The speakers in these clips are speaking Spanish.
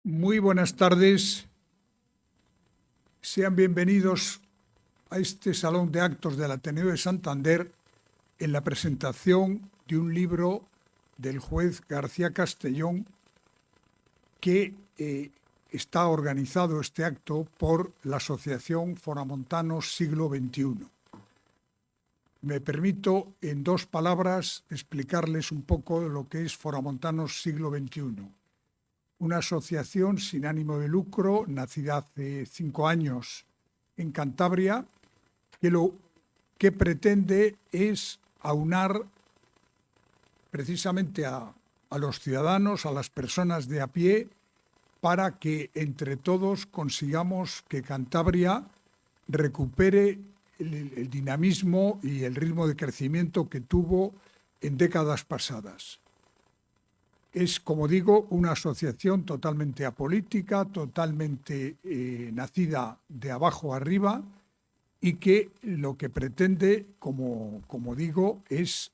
Muy buenas tardes. Sean bienvenidos a este Salón de Actos del Ateneo de Santander en la presentación de un libro del juez García Castellón que está organizado este acto por la Asociación Foramontanos Siglo XXI. Me permito en dos palabras explicarles un poco lo que es Foramontanos Siglo XXI. Una asociación sin ánimo de lucro, nacida hace 5 años en Cantabria, que lo que pretende es aunar precisamente a los ciudadanos, a las personas de a pie, para que entre todos consigamos que Cantabria recupere el dinamismo y el ritmo de crecimiento que tuvo en décadas pasadas. Es, como digo, una asociación totalmente apolítica, totalmente nacida de abajo arriba y que lo que pretende, como digo, es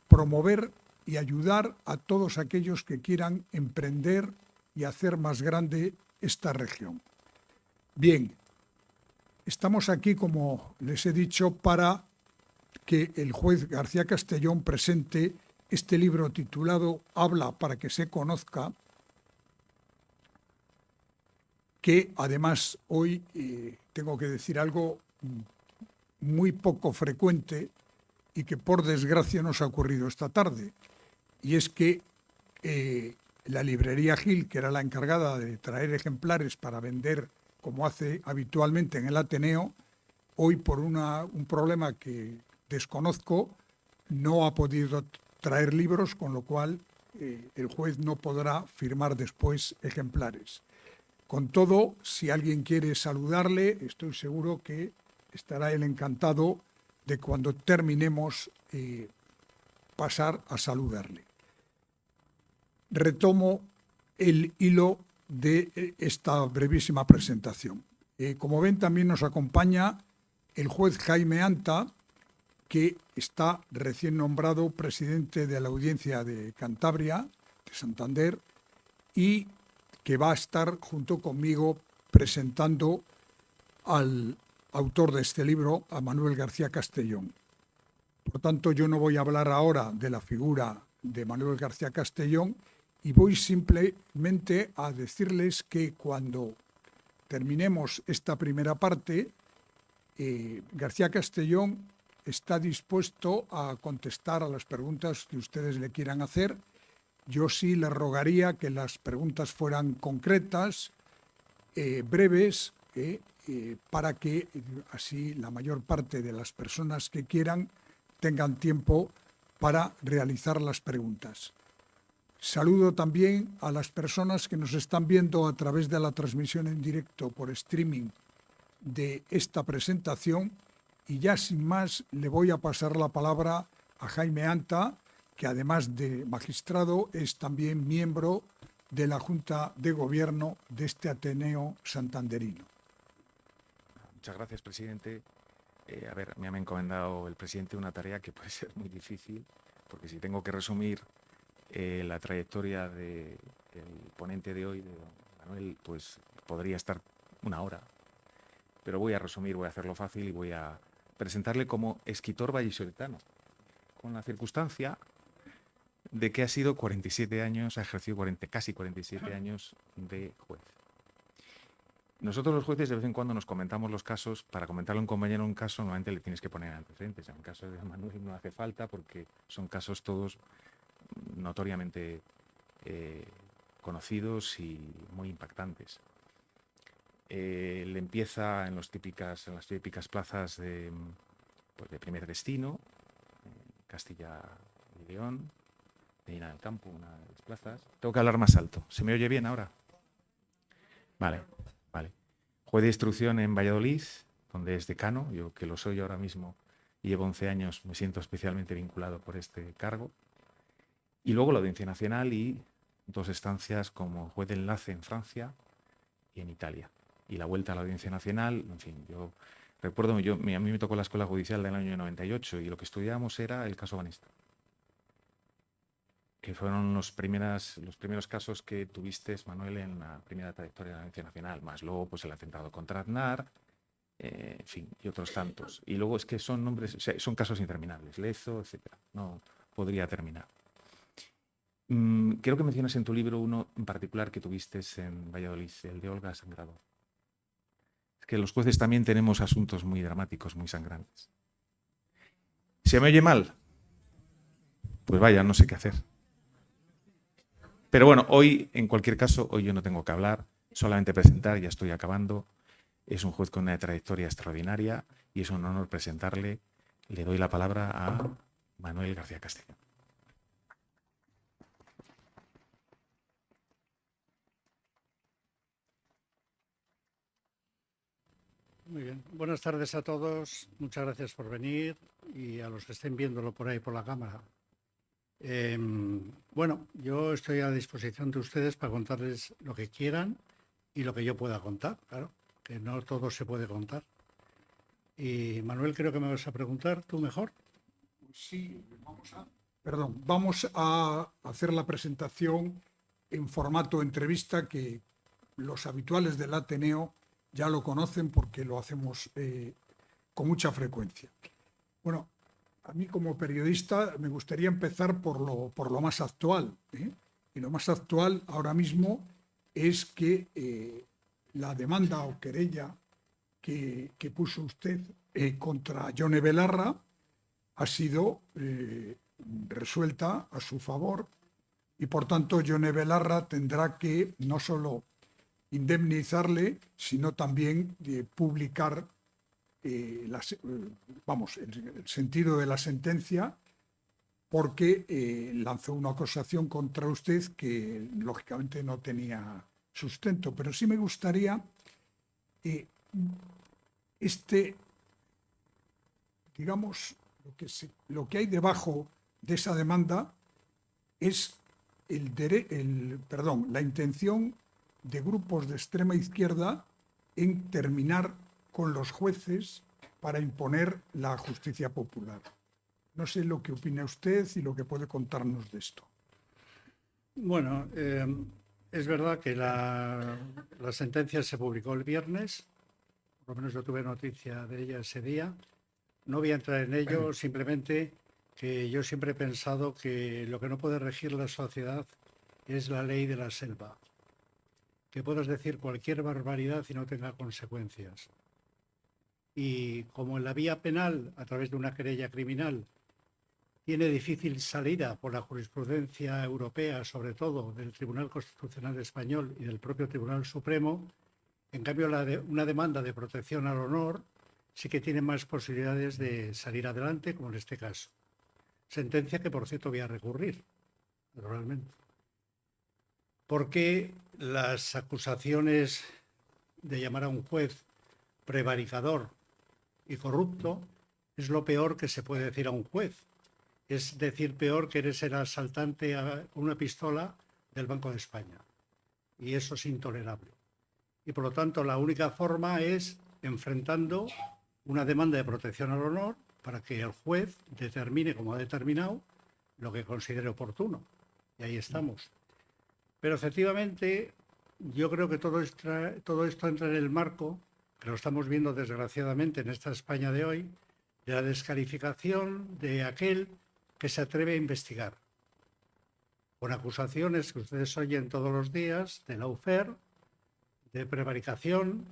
promover y ayudar a todos aquellos que quieran emprender y hacer más grande esta región. Bien, estamos aquí, como les he dicho, para que el juez García Castellón presente este libro titulado Habla para que se conozca, que además hoy tengo que decir algo muy poco frecuente y que por desgracia nos ha ocurrido esta tarde, y es que la librería Gil, que era la encargada de traer ejemplares para vender como hace habitualmente en el Ateneo, hoy por un problema que desconozco no ha podido traer libros, con lo cual el juez no podrá firmar después ejemplares. Con todo, si alguien quiere saludarle, estoy seguro que estará él encantado de cuando terminemos pasar a saludarle. Retomo el hilo de esta brevísima presentación. Como ven, también nos acompaña el juez Jaime Anta, que está recién nombrado presidente de la Audiencia de Cantabria, de Santander, y que va a estar junto conmigo presentando al autor de este libro, a Manuel García Castellón. Por tanto, yo no voy a hablar ahora de la figura de Manuel García Castellón y voy simplemente a decirles que cuando terminemos esta primera parte, García Castellón está dispuesto a contestar a las preguntas que ustedes le quieran hacer. Yo sí le rogaría que las preguntas fueran concretas, breves, para que así la mayor parte de las personas que quieran tengan tiempo para realizar las preguntas. Saludo también a las personas que nos están viendo a través de la transmisión en directo por streaming de esta presentación. Y ya sin más le voy a pasar la palabra a Jaime Anta, que además de magistrado es también miembro de la Junta de Gobierno de este Ateneo santanderino. Muchas gracias, presidente. Me ha encomendado el presidente una tarea que puede ser muy difícil, porque si tengo que resumir la trayectoria del ponente de hoy, de don Manuel, pues podría estar 1 hora. Pero voy a resumir, voy a hacerlo fácil y voy a presentarle como escritor vallisoletano, con la circunstancia de que ha sido 47 años, ha ejercido casi 47 años de juez. Nosotros los jueces de vez en cuando nos comentamos los casos. Para comentarle a un compañero un caso, normalmente le tienes que poner antecedentes. En el caso de Manuel no hace falta porque son casos todos notoriamente conocidos y muy impactantes. Él empieza en las típicas plazas de primer destino, Castilla y León, Medina del Campo, una de las plazas. Tengo que hablar más alto. ¿Se me oye bien ahora? Vale. Juez de instrucción en Valladolid, donde es decano, yo que lo soy ahora mismo y llevo 11 años, me siento especialmente vinculado por este cargo. Y luego la Audiencia Nacional y 2 estancias como juez de enlace en Francia y en Italia. Y la vuelta a la Audiencia Nacional, en fin, yo recuerdo, a mí me tocó la Escuela Judicial del año 98 y lo que estudiábamos era el caso Banista. que fueron los primeros casos que tuviste, Manuel, en la primera trayectoria de la Audiencia Nacional, más luego pues el atentado contra Aznar, en fin, y otros tantos. Y luego es que son nombres, o sea, son casos interminables, Lezo, etcétera. No podría terminar. Creo que mencionas en tu libro uno en particular que tuviste en Valladolid, el de Olga Sangrador. Es que los jueces también tenemos asuntos muy dramáticos, muy sangrantes. ¿Se me oye mal? Pues vaya, no sé qué hacer. Pero bueno, hoy, en cualquier caso, hoy yo no tengo que hablar, solamente presentar, ya estoy acabando. Es un juez con una trayectoria extraordinaria y es un honor presentarle. Le doy la palabra a Manuel García Castellón. Muy bien. Buenas tardes a todos. Muchas gracias por venir y a los que estén viéndolo por ahí por la cámara. Bueno, yo estoy a disposición de ustedes para contarles lo que quieran y lo que yo pueda contar, claro, que no todo se puede contar. Y Manuel, creo que me vas a preguntar, ¿tú mejor? Sí, vamos a hacer la presentación en formato entrevista, que los habituales del Ateneo ya lo conocen porque lo hacemos con mucha frecuencia. Bueno, a mí como periodista me gustaría empezar por lo más actual, ¿eh? Y lo más actual ahora mismo es que la demanda o querella que puso usted contra Yone Belarra ha sido resuelta a su favor y, por tanto, Yone Belarra tendrá que no solo indemnizarle, sino también publicar el sentido de la sentencia, porque lanzó una acusación contra usted que, lógicamente, no tenía sustento. Pero sí me gustaría digamos, lo que hay debajo de esa demanda es la intención de grupos de extrema izquierda en terminar con los jueces para imponer la justicia popular. No sé lo que opina usted y lo que puede contarnos de esto. Bueno, es verdad que la sentencia se publicó el viernes, por lo menos yo tuve noticia de ella ese día. No voy a entrar en ello, simplemente que yo siempre he pensado que lo que no puede regir la sociedad es la ley de la selva. Que puedas decir cualquier barbaridad y no tenga consecuencias. Y como en la vía penal, a través de una querella criminal, tiene difícil salida por la jurisprudencia europea, sobre todo del Tribunal Constitucional Español y del propio Tribunal Supremo, en cambio una demanda de protección al honor sí que tiene más posibilidades de salir adelante, como en este caso. Sentencia que, por cierto, voy a recurrir, naturalmente. Porque las acusaciones de llamar a un juez prevaricador y corrupto es lo peor que se puede decir a un juez. Es decir, peor que eres el asaltante a una pistola del Banco de España. Y eso es intolerable. Y por lo tanto, la única forma es enfrentando una demanda de protección al honor para que el juez determine, como ha determinado, lo que considere oportuno. Y ahí estamos. Pero efectivamente, yo creo que todo esto entra en el marco, que lo estamos viendo desgraciadamente en esta España de hoy, de la descalificación de aquel que se atreve a investigar. Con acusaciones que ustedes oyen todos los días de lawfare, de prevaricación,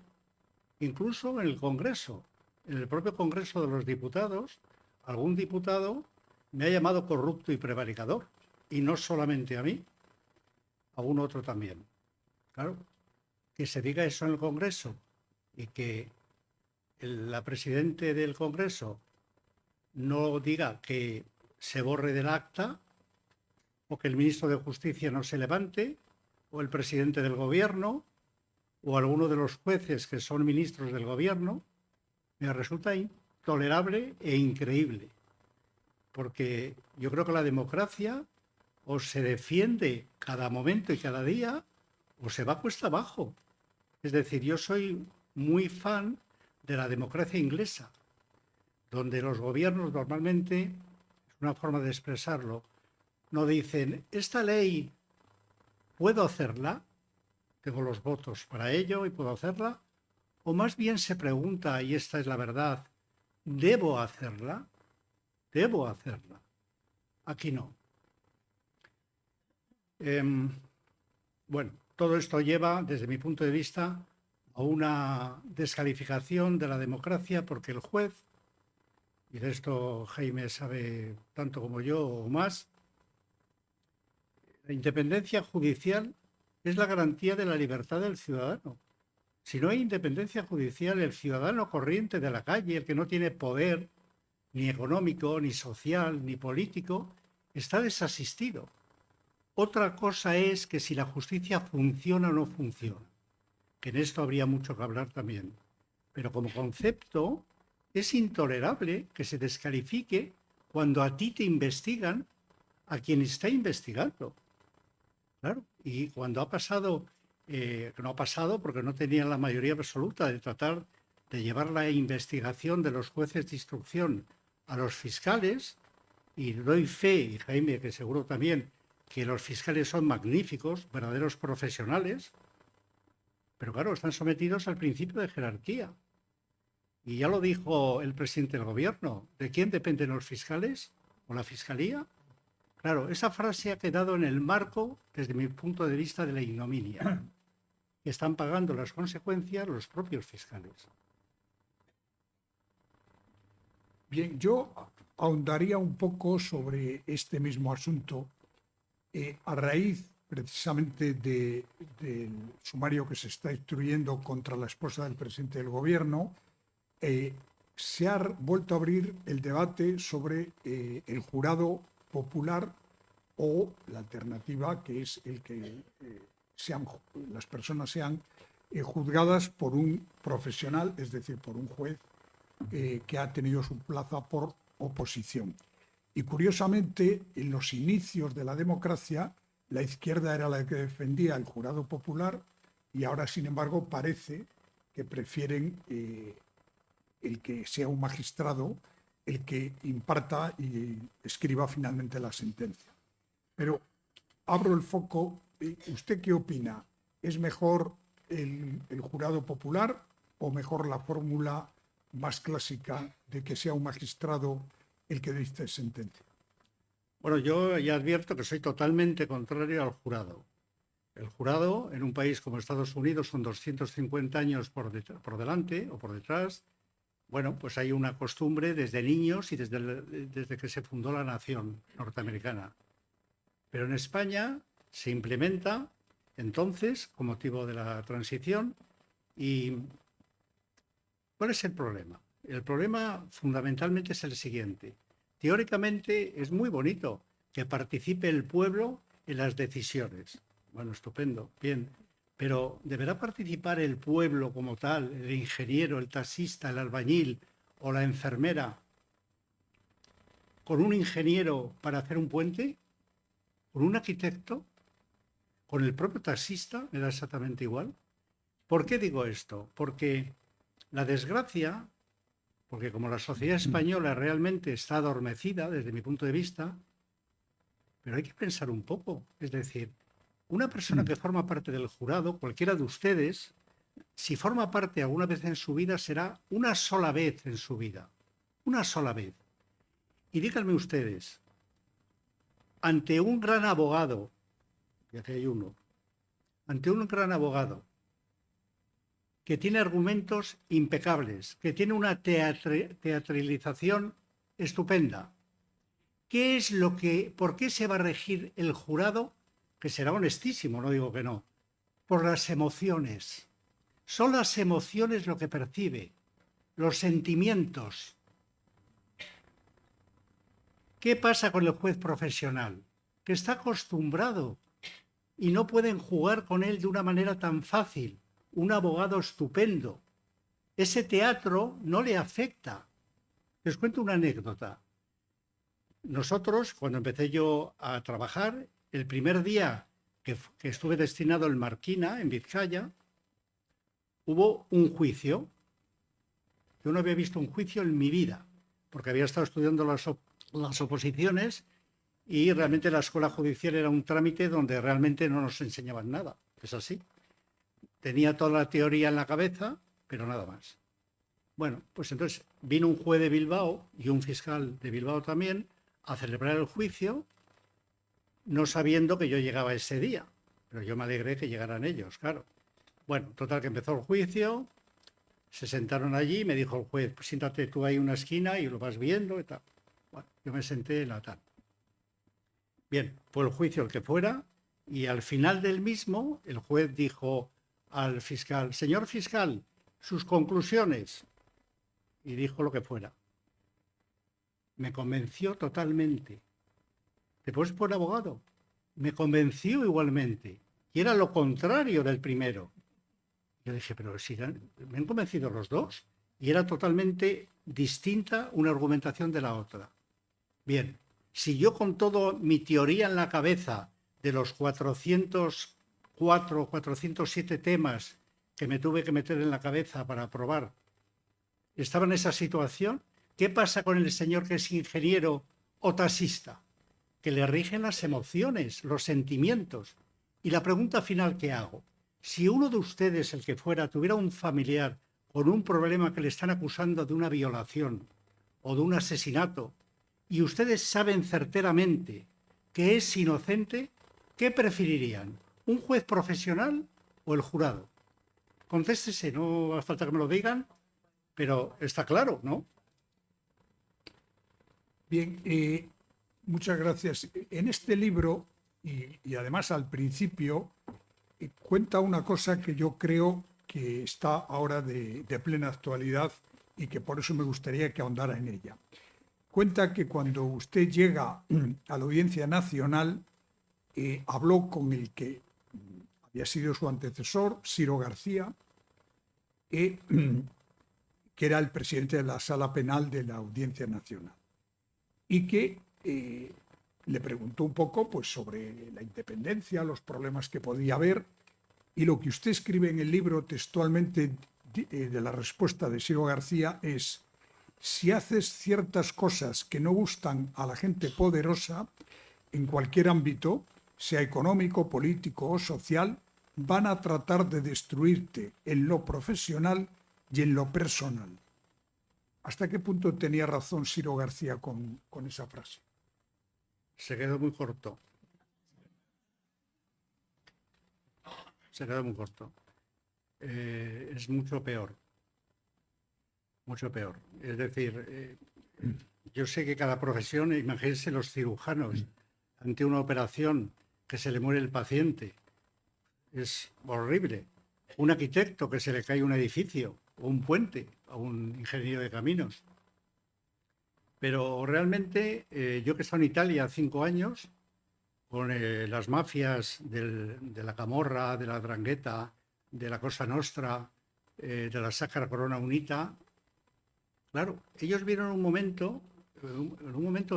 incluso en el Congreso. En el propio Congreso de los Diputados, algún diputado me ha llamado corrupto y prevaricador. Y no solamente a mí, a un otro también. Claro, que se diga eso en el Congreso y que la presidenta del Congreso no diga que se borre del acta, o que el ministro de Justicia no se levante, o el presidente del Gobierno, o alguno de los jueces que son ministros del Gobierno, me resulta intolerable e increíble. Porque yo creo que la democracia o se defiende cada momento y cada día, o se va cuesta abajo. Es decir, yo soy muy fan de la democracia inglesa, donde los gobiernos normalmente, es una forma de expresarlo, no dicen, esta ley, ¿puedo hacerla? Tengo los votos para ello y puedo hacerla. O más bien se pregunta, y esta es la verdad, ¿debo hacerla? ¿Debo hacerla? Aquí no. Bueno, todo esto lleva, desde mi punto de vista, a una descalificación de la democracia, porque el juez, y de esto Jaime sabe tanto como yo o más, la independencia judicial es la garantía de la libertad del ciudadano. Si no hay independencia judicial, el ciudadano corriente de la calle, el que no tiene poder ni económico, ni social, ni político, está desasistido. Otra cosa es que si la justicia funciona o no funciona, que en esto habría mucho que hablar también. Pero como concepto, es intolerable que se descalifique cuando a ti te investigan a quien está investigando. Claro, y cuando ha pasado, no ha pasado porque no tenían la mayoría absoluta de tratar de llevar la investigación de los jueces de instrucción a los fiscales, y doy fe, y Jaime que seguro también, que los fiscales son magníficos, verdaderos profesionales, pero claro, están sometidos al principio de jerarquía. Y ya lo dijo el presidente del gobierno, ¿de quién dependen los fiscales o la fiscalía? Claro, esa frase ha quedado en el marco, desde mi punto de vista, de la ignominia. Están pagando las consecuencias los propios fiscales. Bien, yo ahondaría un poco sobre este mismo asunto a raíz precisamente del sumario que se está instruyendo contra la esposa del presidente del gobierno. Se ha vuelto a abrir el debate sobre el jurado popular o la alternativa, que es el que las personas sean juzgadas por un profesional, es decir, por un juez que ha tenido su plaza por oposición. Y curiosamente, en los inicios de la democracia, la izquierda era la que defendía el jurado popular y ahora, sin embargo, parece que prefieren el que sea un magistrado el que imparta y escriba finalmente la sentencia. Pero abro el foco. ¿Usted qué opina? ¿Es mejor el jurado popular o mejor la fórmula más clásica de que sea un magistrado el que dicte sentencia? Bueno, yo ya advierto que soy totalmente contrario al jurado. El jurado, en un país como Estados Unidos, son 250 años por delante o por detrás. Bueno, pues hay una costumbre desde niños y desde que se fundó la nación norteamericana. Pero en España se implementa entonces, con motivo de la transición, y ¿cuál es el problema? El problema fundamentalmente es el siguiente. Teóricamente es muy bonito que participe el pueblo en las decisiones. Bueno, estupendo, bien. Pero ¿deberá participar el pueblo como tal, el ingeniero, el taxista, el albañil o la enfermera, con un ingeniero para hacer un puente? ¿Con un arquitecto? ¿Con el propio taxista? ¿Me da exactamente igual? ¿Por qué digo esto? Porque la desgracia, porque como la sociedad española realmente está adormecida desde mi punto de vista, pero hay que pensar un poco. Es decir, una persona que forma parte del jurado, cualquiera de ustedes, si forma parte alguna vez en su vida, será una sola vez en su vida. Una sola vez. Y díganme ustedes, ante un gran abogado, y aquí hay uno, ante un gran abogado que tiene argumentos impecables, que tiene una teatralización estupenda, ¿por qué se va a regir el jurado? Que será honestísimo, no digo que no, por las emociones. Son las emociones lo que percibe, los sentimientos. ¿Qué pasa con el juez profesional? Que está acostumbrado y no pueden jugar con él de una manera tan fácil. Un abogado estupendo. Ese teatro no le afecta. Les cuento una anécdota. Nosotros, cuando empecé yo a trabajar, el primer día que estuve destinado en Marquina, en Vizcaya, hubo un juicio. Yo no había visto un juicio en mi vida, porque había estado estudiando las oposiciones y realmente la escuela judicial era un trámite donde realmente no nos enseñaban nada. Es así. Tenía toda la teoría en la cabeza, pero nada más. Bueno, pues entonces vino un juez de Bilbao y un fiscal de Bilbao también a celebrar el juicio, no sabiendo que yo llegaba ese día. Pero yo me alegré que llegaran ellos, claro. Bueno, total que empezó el juicio, se sentaron allí, me dijo el juez, pues siéntate tú ahí en una esquina y lo vas viendo y tal. Bueno, yo me senté en la tal. Bien, fue el juicio el que fuera y al final del mismo el juez dijo al fiscal, señor fiscal, sus conclusiones. Y dijo lo que fuera. Me convenció totalmente. Después fue el abogado. Me convenció igualmente. Y era lo contrario del primero. Yo dije, pero si me han convencido los dos. Y era totalmente distinta una argumentación de la otra. Bien, si yo con toda mi teoría en la cabeza de los 404, 407 temas que me tuve que meter en la cabeza para aprobar, estaba en esa situación, ¿qué pasa con el señor que es ingeniero o taxista? Que le rigen las emociones, los sentimientos. Y la pregunta final que hago, si uno de ustedes, el que fuera, tuviera un familiar con un problema que le están acusando de una violación o de un asesinato, y ustedes saben certeramente que es inocente, ¿qué preferirían? ¿Un juez profesional o el jurado? Contéstese, no hace falta que me lo digan, pero está claro, ¿no? Bien, muchas gracias. En este libro, y además al principio, cuenta una cosa que yo creo que está ahora de plena actualidad y que por eso me gustaría que ahondara en ella. Cuenta que cuando usted llega a la Audiencia Nacional, habló con el que había sido su antecesor, Ciro García, que era el presidente de la Sala Penal de la Audiencia Nacional, y que le preguntó un poco pues, sobre la independencia, los problemas que podía haber, y lo que usted escribe en el libro textualmente de la respuesta de Ciro García es: si haces ciertas cosas que no gustan a la gente poderosa, en cualquier ámbito, sea económico, político o social, van a tratar de destruirte en lo profesional y en lo personal. ¿Hasta qué punto tenía razón Ciro García con esa frase? Se quedó muy corto. Se quedó muy corto. Es mucho peor. Mucho peor. Es decir, yo sé que cada profesión, imagínense los cirujanos, ante una operación que se le muere el paciente, es horrible. Un arquitecto que se le cae un edificio, o un puente, a un ingeniero de caminos. Pero realmente, yo que he estado en Italia 5 años, con las mafias de la Camorra, de la 'Ndrangheta, de la Cosa Nostra, de la Sacra Corona Unita, claro, ellos vieron en un momento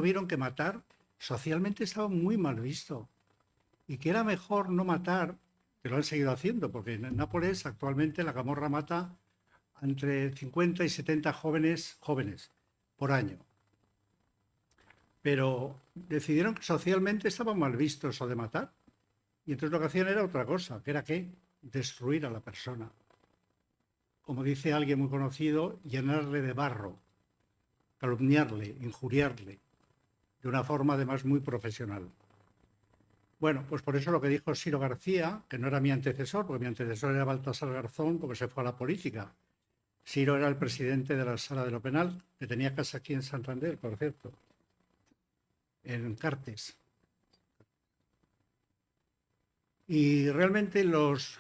vieron que matar socialmente estaba muy mal visto y que era mejor no matar, que lo han seguido haciendo, porque en Nápoles actualmente la Camorra mata entre 50 y 70 jóvenes por año. Pero decidieron que socialmente estaba mal visto eso de matar. Y entonces lo que hacían era otra cosa, que era ¿qué? Destruir a la persona. Como dice alguien muy conocido, llenarle de barro, calumniarle, injuriarle, de una forma además muy profesional. Bueno, pues por eso lo que dijo Ciro García, que no era mi antecesor, porque mi antecesor era Baltasar Garzón, porque se fue a la política. Ciro era el presidente de la Sala de lo Penal, que tenía casa aquí en Santander, por cierto, en Cartes. Y realmente los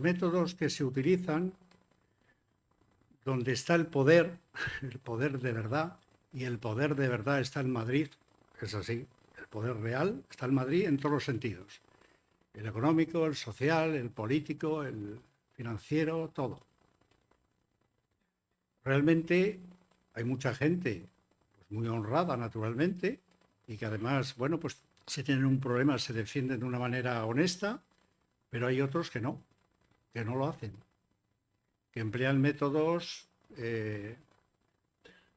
métodos que se utilizan, donde está el poder de verdad, y el poder de verdad está en Madrid, es así, el poder real está en Madrid en todos los sentidos. El económico, el social, el político, el financiero, todo. Realmente hay mucha gente pues, muy honrada, naturalmente, y que además, bueno, pues si tienen un problema se defienden de una manera honesta, pero hay otros que no lo hacen, que emplean métodos,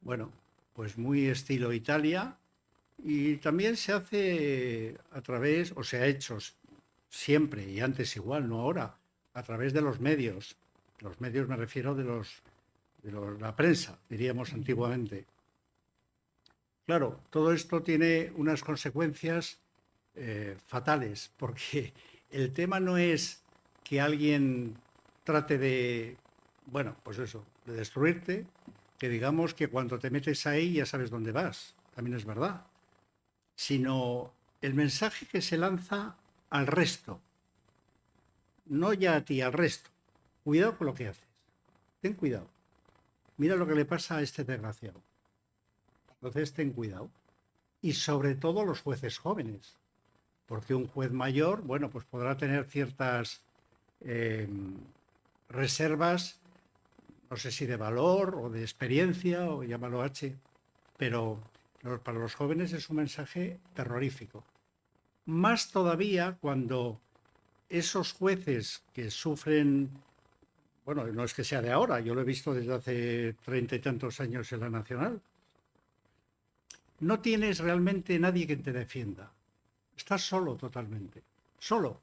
bueno, pues muy estilo Italia Y también se hace a través, o se ha hecho siempre y antes igual, no ahora, a través de los medios. Los medios me refiero de la prensa, diríamos antiguamente. Claro, todo esto tiene unas consecuencias fatales, porque el tema no es que alguien trate de, bueno, pues eso, de destruirte, que digamos que cuando te metes ahí ya sabes dónde vas, también es verdad, sino el mensaje que se lanza al resto, no ya a ti, al resto. Cuidado con lo que haces, ten cuidado. Mira lo que le pasa a este desgraciado. Entonces ten cuidado. Y sobre todo los jueces jóvenes, porque un juez mayor, bueno, pues podrá tener ciertas eh, reservas, no sé si de valor o de experiencia, o llámalo H, pero para los jóvenes es un mensaje terrorífico. Más todavía cuando esos jueces que sufren, bueno, no es que sea de ahora, yo lo he visto desde hace 30 y tantos años en la Nacional, no tienes realmente nadie que te defienda. Estás solo totalmente. Solo.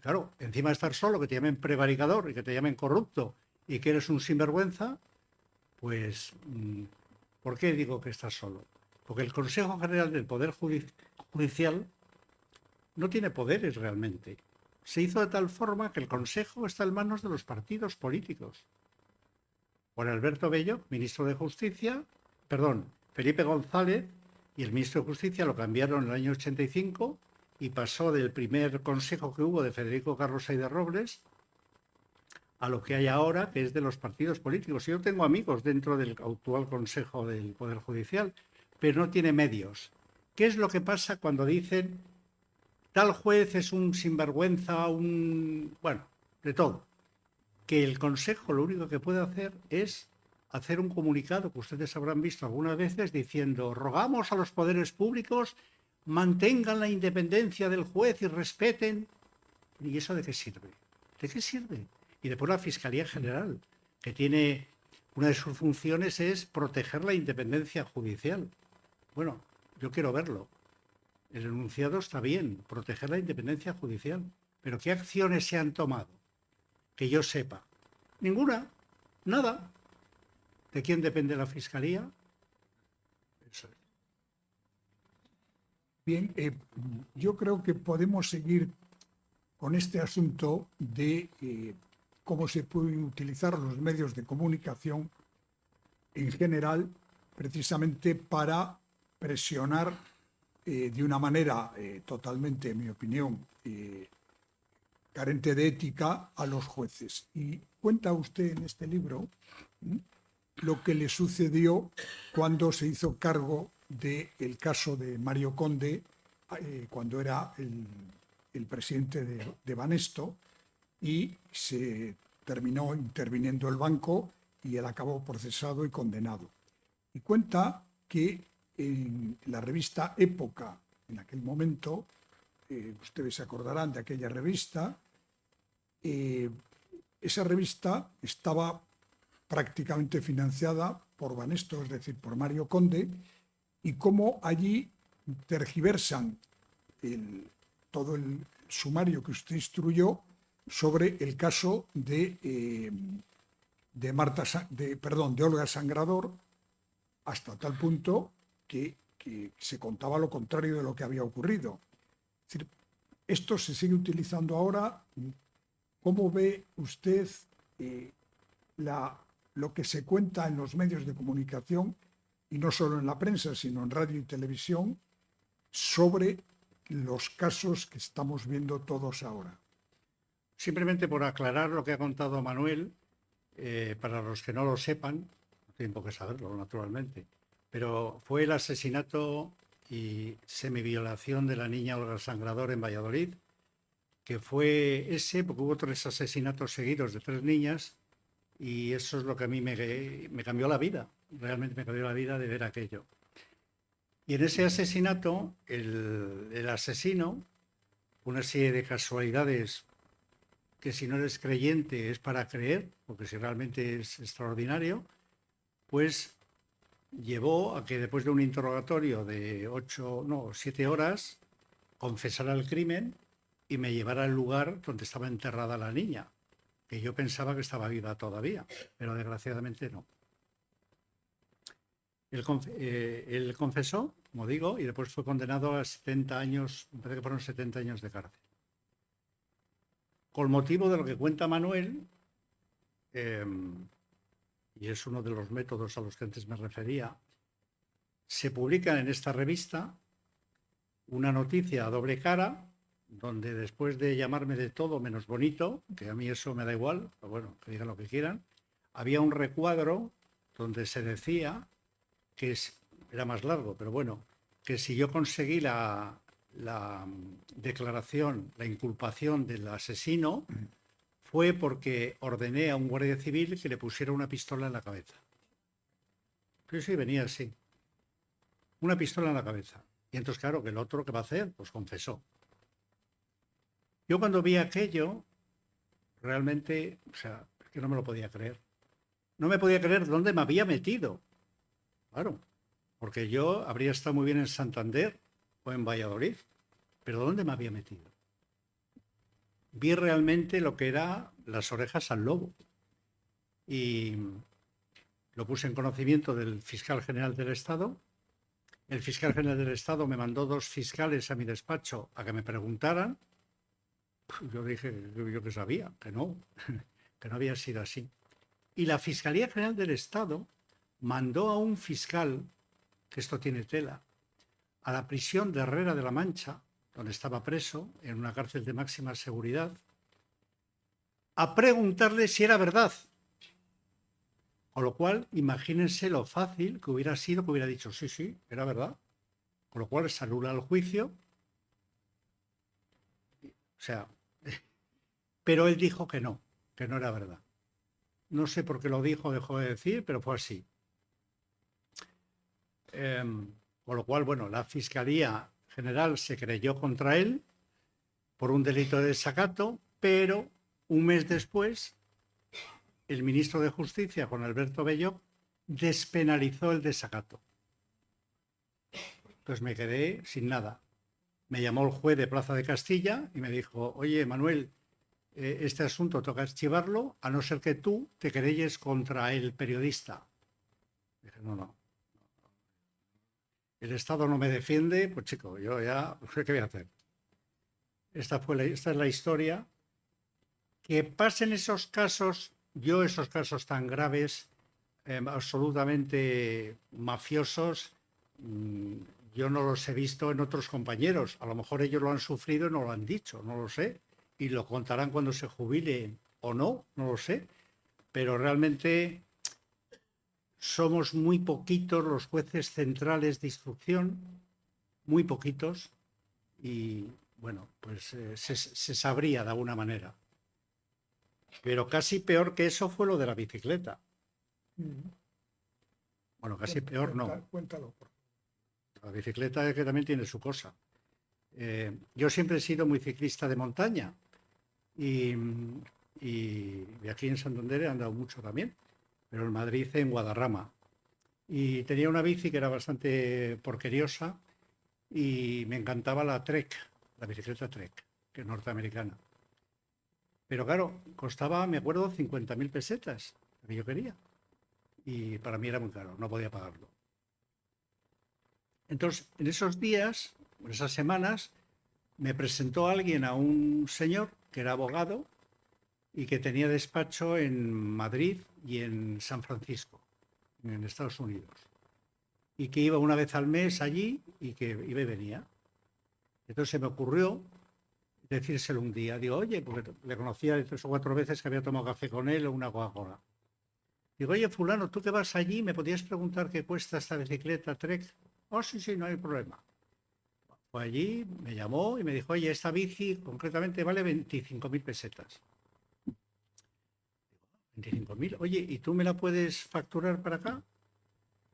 Claro, encima de estar solo, que te llamen prevaricador y que te llamen corrupto y que eres un sinvergüenza, pues, ¿por qué digo que estás solo? Porque el Consejo General del Poder Judicial no tiene poderes realmente. Se hizo de tal forma que el Consejo está en manos de los partidos políticos. Por Alberto Bello, ministro de Justicia, perdón, Felipe González, y el ministro de Justicia lo cambiaron en el año 85 y pasó del primer consejo que hubo de Federico Carlos de Robles a lo que hay ahora, que es de los partidos políticos. Yo tengo amigos dentro del actual Consejo del Poder Judicial, pero no tiene medios. ¿Qué es lo que pasa cuando dicen tal juez es un sinvergüenza, bueno, de todo? Que el Consejo lo único que puede hacer es hacer un comunicado que ustedes habrán visto algunas veces diciendo: rogamos a los poderes públicos mantengan la independencia del juez y respeten. ¿Y eso de qué sirve? ¿De qué sirve? Y después la Fiscalía General, que tiene una de sus funciones es proteger la independencia judicial. Bueno, yo quiero verlo. El enunciado está bien, proteger la independencia judicial. Pero ¿qué acciones se han tomado? Que yo sepa. Ninguna. Nada. ¿De quién depende la Fiscalía? Eso es. Bien, yo creo que podemos seguir con este asunto de cómo se pueden utilizar los medios de comunicación en general precisamente para presionar de una manera totalmente, en mi opinión, carente de ética a los jueces. Y cuenta usted en este libro lo que le sucedió cuando se hizo cargo del caso de Mario Conde, cuando era el presidente de Banesto, y se terminó interviniendo el banco y él acabó procesado y condenado. Y cuenta que en la revista Época, en aquel momento, ustedes se acordarán de aquella revista, esa revista estaba prácticamente financiada por Banesto, es decir, por Mario Conde, y cómo allí tergiversan todo el sumario que usted instruyó sobre el caso de Olga Sangrador, hasta tal punto que se contaba lo contrario de lo que había ocurrido. Es decir, esto se sigue utilizando ahora. ¿Cómo ve usted lo que se cuenta en los medios de comunicación, y no solo en la prensa, sino en radio y televisión, sobre los casos que estamos viendo todos ahora? Simplemente por aclarar lo que ha contado Manuel, para los que no lo sepan, no tienen por qué saberlo, naturalmente, pero fue el asesinato y semiviolación de la niña Olga Sangrador en Valladolid, que fue ese, porque hubo 3 asesinatos seguidos de 3 niñas, y eso es lo que a mí me cambió la vida, realmente me cambió la vida de ver aquello. Y en ese asesinato, el asesino, una serie de casualidades que si no eres creyente es para creer, porque si realmente es extraordinario, pues llevó a que después de un interrogatorio de 7 horas, confesara el crimen y me llevara al lugar donde estaba enterrada la niña, que yo pensaba que estaba viva todavía, pero desgraciadamente no. Él confesó, como digo, y después fue condenado a 70 años, me parece que fueron 70 años de cárcel. Con motivo de lo que cuenta Manuel, y es uno de los métodos a los que antes me refería, se publica en esta revista una noticia a doble cara, donde después de llamarme de todo menos bonito, que a mí eso me da igual, pero bueno, que digan lo que quieran, había un recuadro donde se decía que era más largo, pero bueno, que si yo conseguí la declaración, la inculpación del asesino, fue porque ordené a un guardia civil que le pusiera una pistola en la cabeza. Sí, venía así. Una pistola en la cabeza. Y entonces, claro, que el otro, ¿qué va a hacer? Pues confesó. Yo cuando vi aquello, realmente, o sea, es que no me lo podía creer. No me podía creer dónde me había metido. Claro, porque yo habría estado muy bien en Santander o en Valladolid, pero ¿dónde me había metido? Vi realmente lo que era las orejas al lobo y lo puse en conocimiento del fiscal general del Estado. El fiscal general del Estado me mandó 2 fiscales a mi despacho a que me preguntaran. Yo dije que yo que sabía, que no había sido así. Y la Fiscalía General del Estado mandó a un fiscal, que esto tiene tela, a la prisión de Herrera de la Mancha, donde estaba preso, en una cárcel de máxima seguridad, a preguntarle si era verdad. Con lo cual, imagínense lo fácil que hubiera sido que hubiera dicho, sí, era verdad. Con lo cual, se anula el juicio. O sea, pero él dijo que no era verdad. No sé por qué lo dijo o dejó de decir, pero fue así. Con lo cual, bueno, la Fiscalía General se creyó contra él por un delito de desacato, pero un mes después, el ministro de Justicia, Juan Alberto Bello, despenalizó el desacato. Entonces me quedé sin nada. Me llamó el juez de Plaza de Castilla y me dijo, oye, Manuel, este asunto toca archivarlo, a no ser que tú te querelles contra el periodista. Dije, no. El Estado no me defiende, pues chico, yo ya, ¿qué voy a hacer? Esta es la historia. Que pasen esos casos, esos casos tan graves, absolutamente mafiosos, yo no los he visto en otros compañeros. A lo mejor ellos lo han sufrido y no lo han dicho, no lo sé. Y lo contarán cuando se jubile o no lo sé. Pero realmente somos muy poquitos los jueces centrales de instrucción, muy poquitos. Y bueno, pues se sabría de alguna manera. Pero casi peor que eso fue lo de la bicicleta. Bueno, casi peor no. Cuéntalo. La bicicleta es que también tiene su cosa. Yo siempre he sido muy ciclista de montaña y aquí en Santander he andado mucho también, pero en Madrid en Guadarrama. Y tenía una bici que era bastante porqueriosa y me encantaba la Trek, la bicicleta Trek, que es norteamericana. Pero claro, costaba, me acuerdo, 50.000 pesetas, lo que yo quería. Y para mí era muy caro, no podía pagarlo. Entonces, en esos días, en esas semanas, me presentó alguien a un señor que era abogado y que tenía despacho en Madrid y en San Francisco, en Estados Unidos. Y que iba una vez al mes allí y que iba y venía. Entonces se me ocurrió decírselo un día. Digo, oye, porque le conocía 3 o 4 veces que había tomado café con él o una Coca-Cola. Digo, oye, fulano, tú que vas allí, ¿me podías preguntar qué cuesta esta bicicleta Trek? Oh, sí, no hay problema. Fue allí, me llamó y me dijo, oye, esta bici concretamente vale 25.000 pesetas. 25.000, oye, ¿y tú me la puedes facturar para acá?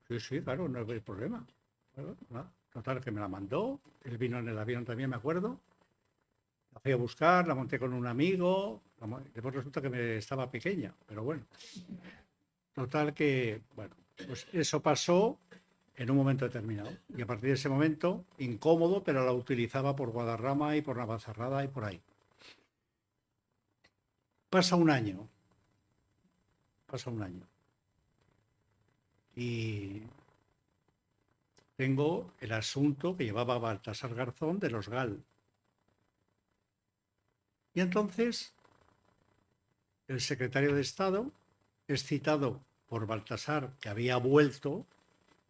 Sí, claro, no hay problema. Bueno, total, que me la mandó, él vino en el avión también, me acuerdo. La fui a buscar, la monté con un amigo, después resulta que me estaba pequeña, pero bueno. Total que, bueno, Pues eso pasó en un momento determinado. Y a partir de ese momento, incómodo, pero la utilizaba por Guadarrama y por Navacerrada y por ahí. Pasa un año. Y tengo el asunto que llevaba Baltasar Garzón de los GAL. Y entonces el secretario de Estado es citado por Baltasar, que había vuelto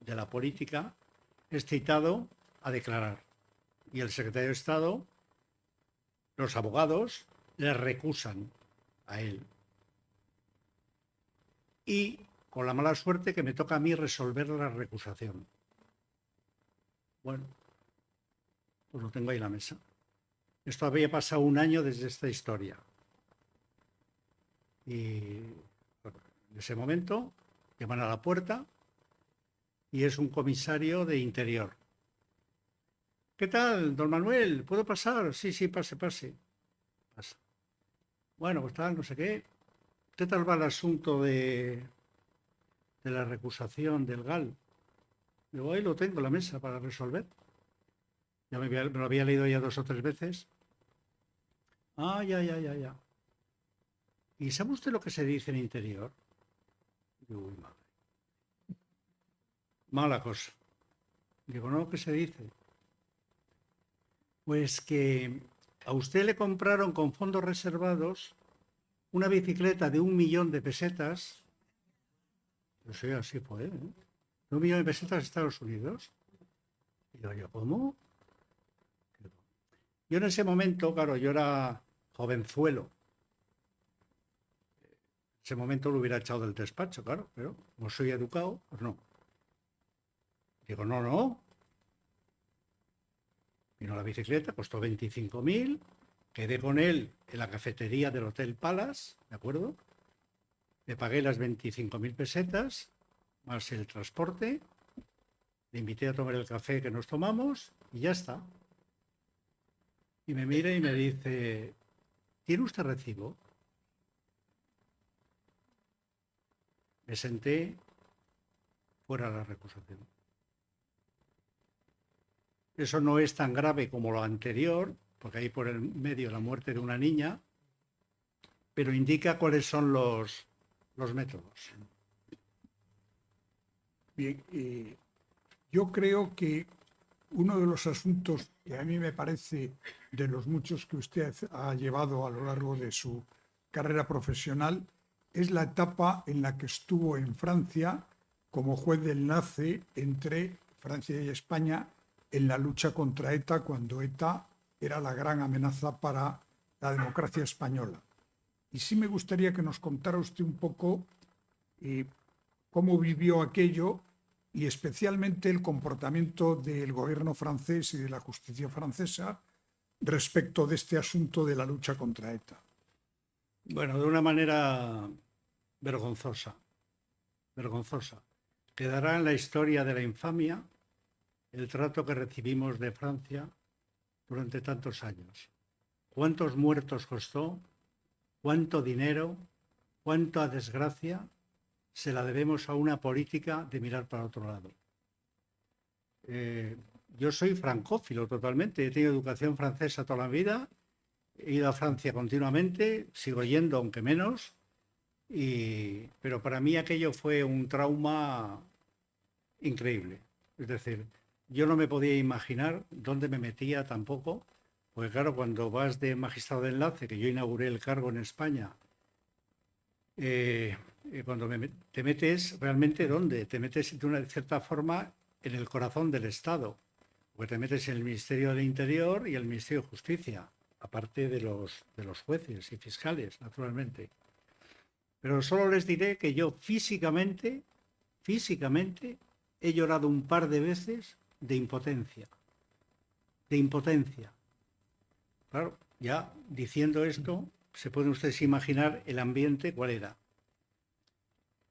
de la política, es citado a declarar. Y el secretario de Estado, los abogados, le recusan a él. Y con la mala suerte que me toca a mí resolver la recusación. Bueno, pues lo tengo ahí en la mesa. Esto había pasado un año desde esta historia. Y en ese momento llaman a la puerta y es un comisario de Interior. ¿Qué tal, don Manuel? ¿Puedo pasar? Sí, pase. Pasa. Bueno, pues tal, no sé qué. ¿Qué tal va el asunto de la recusación del GAL? Digo, ahí lo tengo en la mesa para resolver. Ya me lo había leído ya 2 o 3 veces. Ah, ya. ¿Y sabe usted lo que se dice en Interior? Digo, uy, madre. Mala cosa. Digo, no, ¿qué se dice? Pues que a usted le compraron con fondos reservados una bicicleta de 1 millón de pesetas. No sé, así fue, ¿eh? 1 millón de pesetas de Estados Unidos. Y yo, ¿cómo? Yo en ese momento, claro, yo era jovenzuelo. En ese momento lo hubiera echado del despacho, claro, pero como soy educado, pues no. Digo, no. Vino la bicicleta, costó 25.000, quedé con él en la cafetería del Hotel Palace, ¿de acuerdo? Le pagué las 25.000 pesetas, más el transporte, le invité a tomar el café que nos tomamos y ya está. Y me mira y me dice, ¿tiene usted recibo? Me senté fuera de la recusación. Eso no es tan grave como lo anterior, porque hay por el medio la muerte de una niña, pero indica cuáles son los métodos. Bien, yo creo que uno de los asuntos que a mí me parece de los muchos que usted ha llevado a lo largo de su carrera profesional es la etapa en la que estuvo en Francia como juez de enlace entre Francia y España en la lucha contra ETA, cuando ETA era la gran amenaza para la democracia española. Y sí me gustaría que nos contara usted un poco cómo vivió aquello y especialmente el comportamiento del gobierno francés y de la justicia francesa respecto de este asunto de la lucha contra ETA. Bueno, de una manera vergonzosa. Quedará en la historia de la infamia el trato que recibimos de Francia durante tantos años. ¿Cuántos muertos costó? ¿Cuánto dinero? ¿Cuánta desgracia se la debemos a una política de mirar para otro lado? Yo soy francófilo totalmente, he tenido educación francesa toda la vida, he ido a Francia continuamente, sigo yendo aunque menos, pero para mí aquello fue un trauma increíble. Es decir, yo no me podía imaginar dónde me metía tampoco, porque claro, cuando vas de magistrado de enlace, que yo inauguré el cargo en España, cuando te metes, ¿realmente dónde? Te metes de una cierta forma en el corazón del Estado, porque te metes en el Ministerio del Interior y el Ministerio de Justicia, aparte de los jueces y fiscales, naturalmente. Pero solo les diré que yo físicamente, he llorado un par de veces de impotencia. Claro, ya diciendo esto, se pueden ustedes imaginar el ambiente cuál era.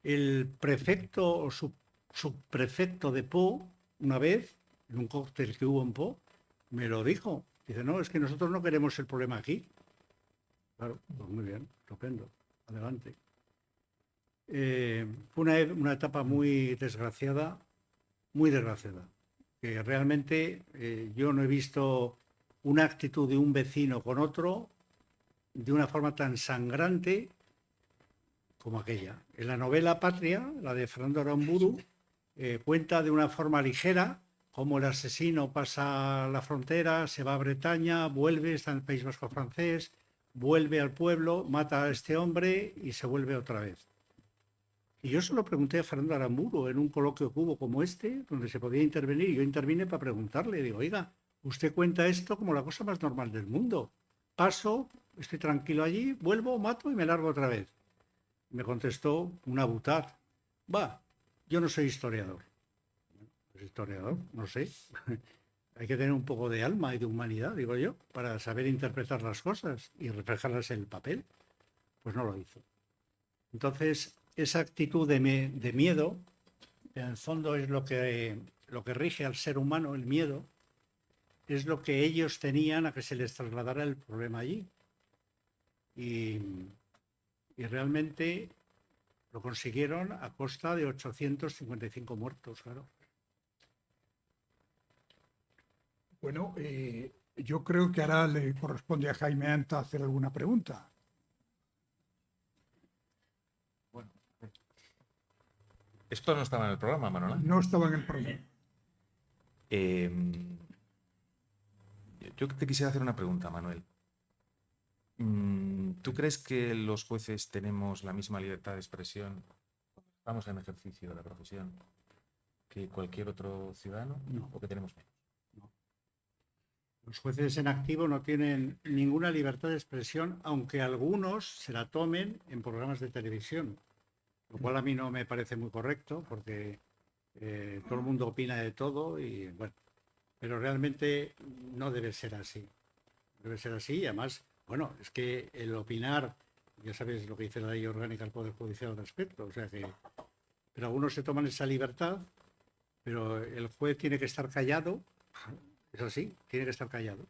El prefecto o subprefecto de Po, una vez, en un cóctel que hubo en Po, me lo dijo. Dice, no, es que nosotros no queremos el problema aquí. Claro, pues muy bien, estupendo, adelante. Fue una etapa muy desgraciada, que realmente yo no he visto una actitud de un vecino con otro de una forma tan sangrante como aquella. En la novela Patria, la de Fernando Aramburu, cuenta de una forma ligera cómo el asesino pasa la frontera, se va a Bretaña, vuelve, está en el País Vasco francés, vuelve al pueblo, mata a este hombre y se vuelve otra vez. Y yo se lo pregunté a Fernando Aramburu en un coloquio que hubo como este, donde se podía intervenir, y yo intervine para preguntarle, digo, oiga, usted cuenta esto como la cosa más normal del mundo. Paso, estoy tranquilo allí, vuelvo, mato y me largo otra vez. Me contestó una butad. Va, yo no soy historiador. ¿Es historiador? No sé. Hay que tener un poco de alma y de humanidad, digo yo, para saber interpretar las cosas y reflejarlas en el papel. Pues no lo hizo. Entonces, esa actitud de miedo, en el fondo es lo que rige al ser humano, el miedo, es lo que ellos tenían a que se les trasladara el problema allí. Y realmente lo consiguieron a costa de 855 muertos, claro. Bueno, yo creo que ahora le corresponde a Jaime Anta hacer alguna pregunta. Bueno, esto no estaba en el programa, Manuel. No estaba en el programa. Yo te quisiera hacer una pregunta, Manuel. ¿Tú crees que los jueces tenemos la misma libertad de expresión cuando estamos en ejercicio de la profesión que cualquier otro ciudadano? No. ¿O que tenemos menos? No. Los jueces en activo no tienen ninguna libertad de expresión, aunque algunos se la tomen en programas de televisión, lo cual a mí no me parece muy correcto, porque todo el mundo opina de todo y bueno, pero realmente no debe ser así. Debe ser así y además, bueno, es que el opinar, ya sabes lo que dice la ley orgánica del Poder Judicial al respecto, o sea que, pero algunos se toman esa libertad, pero el juez tiene que estar callado, es así, tiene que estar callado,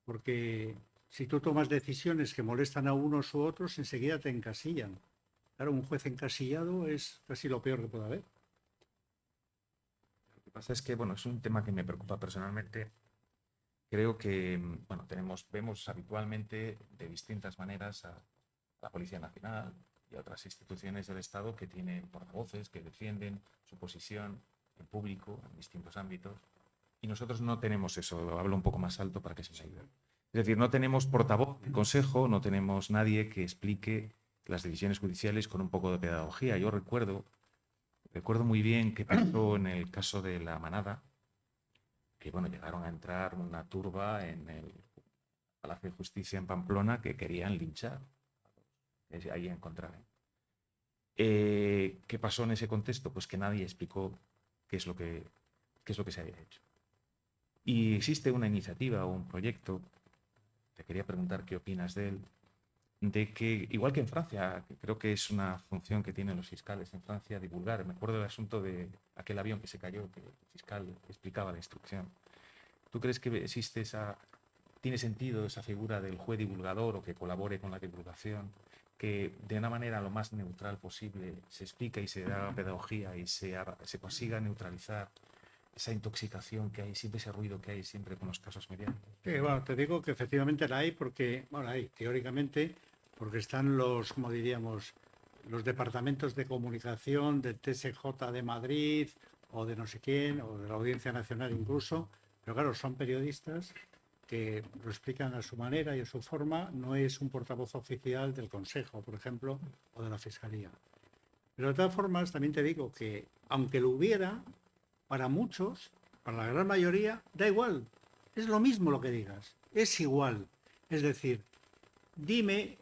porque si tú tomas decisiones que molestan a unos u otros, enseguida te encasillan. Claro, un juez encasillado es casi lo peor que puede haber. Lo que pasa es que, bueno, es un tema que me preocupa personalmente. Creo que, bueno, vemos habitualmente de distintas maneras a la Policía Nacional y a otras instituciones del Estado que tienen portavoces, que defienden su posición en público, en distintos ámbitos. Y nosotros no tenemos eso, hablo un poco más alto para que se me ayude. Es decir, no tenemos portavoz de consejo, no tenemos nadie que explique las decisiones judiciales con un poco de pedagogía. Yo recuerdo muy bien qué pasó en el caso de La Manada, que bueno, llegaron a entrar una turba en el Palacio de Justicia en Pamplona que querían linchar. Ahí encontraron. ¿Qué pasó en ese contexto? Pues que nadie explicó qué es lo que se había hecho. Y existe una iniciativa o un proyecto, te quería preguntar qué opinas de él, de que, igual que en Francia, que creo que es una función que tienen los fiscales en Francia, divulgar. Me acuerdo del asunto de aquel avión que se cayó, que el fiscal explicaba la instrucción. ¿Tú crees que tiene sentido esa figura del juez divulgador o que colabore con la divulgación, que de una manera lo más neutral posible se explica y se da pedagogía y se consiga neutralizar esa intoxicación que hay, siempre ese ruido que hay siempre con los casos mediáticos? Bueno, te digo que efectivamente la hay porque, bueno, hay teóricamente, porque están los, como diríamos, los departamentos de comunicación del TSJ de Madrid o de no sé quién, o de la Audiencia Nacional incluso, pero claro, son periodistas que lo explican a su manera y a su forma, no es un portavoz oficial del Consejo, por ejemplo, o de la Fiscalía. Pero de todas formas, también te digo que, aunque lo hubiera, para muchos, para la gran mayoría, da igual. Es lo mismo lo que digas, es igual. Es decir, dame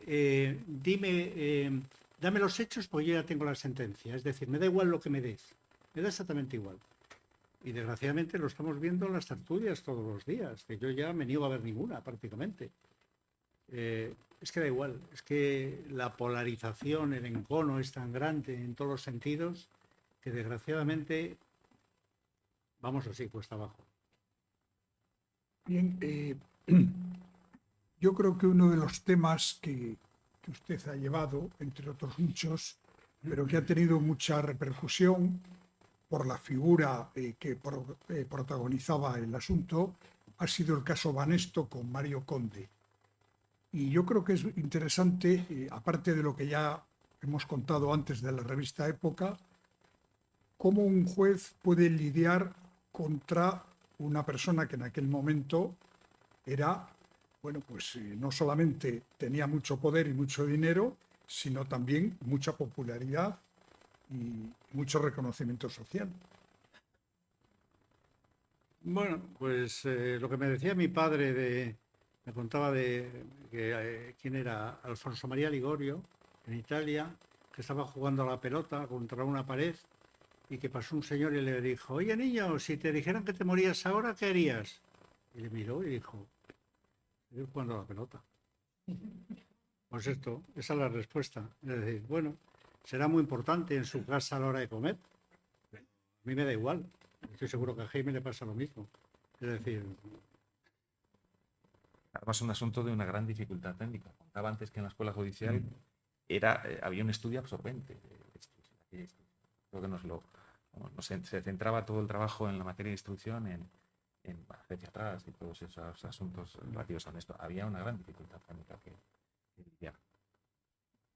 los hechos porque yo ya tengo la sentencia. Es decir, me da igual lo que me des, me da exactamente igual. Y desgraciadamente lo estamos viendo en las tertulias todos los días, que yo ya me niego a ver ninguna prácticamente. Es que da igual, es que la polarización, el encono es tan grande en todos los sentidos que desgraciadamente vamos así, cuesta abajo. Bien, yo creo que uno de los temas que usted ha llevado, entre otros muchos, pero que ha tenido mucha repercusión por la figura que protagonizaba el asunto, ha sido el caso Banesto con Mario Conde. Y yo creo que es interesante, aparte de lo que ya hemos contado antes de la revista Época, cómo un juez puede lidiar contra una persona que en aquel momento era, bueno, pues no solamente tenía mucho poder y mucho dinero, sino también mucha popularidad y mucho reconocimiento social. Bueno, pues lo que me decía mi padre, me contaba de quién era Alfonso María Ligorio, en Italia, que estaba jugando a la pelota contra una pared y que pasó un señor y le dijo: oye, niño, si te dijeran que te morías ahora, ¿qué harías? Y le miró y dijo: estoy jugando a la pelota. Pues esto, esa es la respuesta. Es decir, bueno, será muy importante en su casa a la hora de comer. A mí me da igual. Estoy seguro que a Jaime le pasa lo mismo. Es decir, Además, un asunto de una gran dificultad técnica. Contaba antes que en la escuela judicial había un estudio absorbente. Creo que se centraba todo el trabajo en la materia de instrucción en hacia atrás y todos esos asuntos relativos a esto. Había una gran dificultad técnica que lidiar.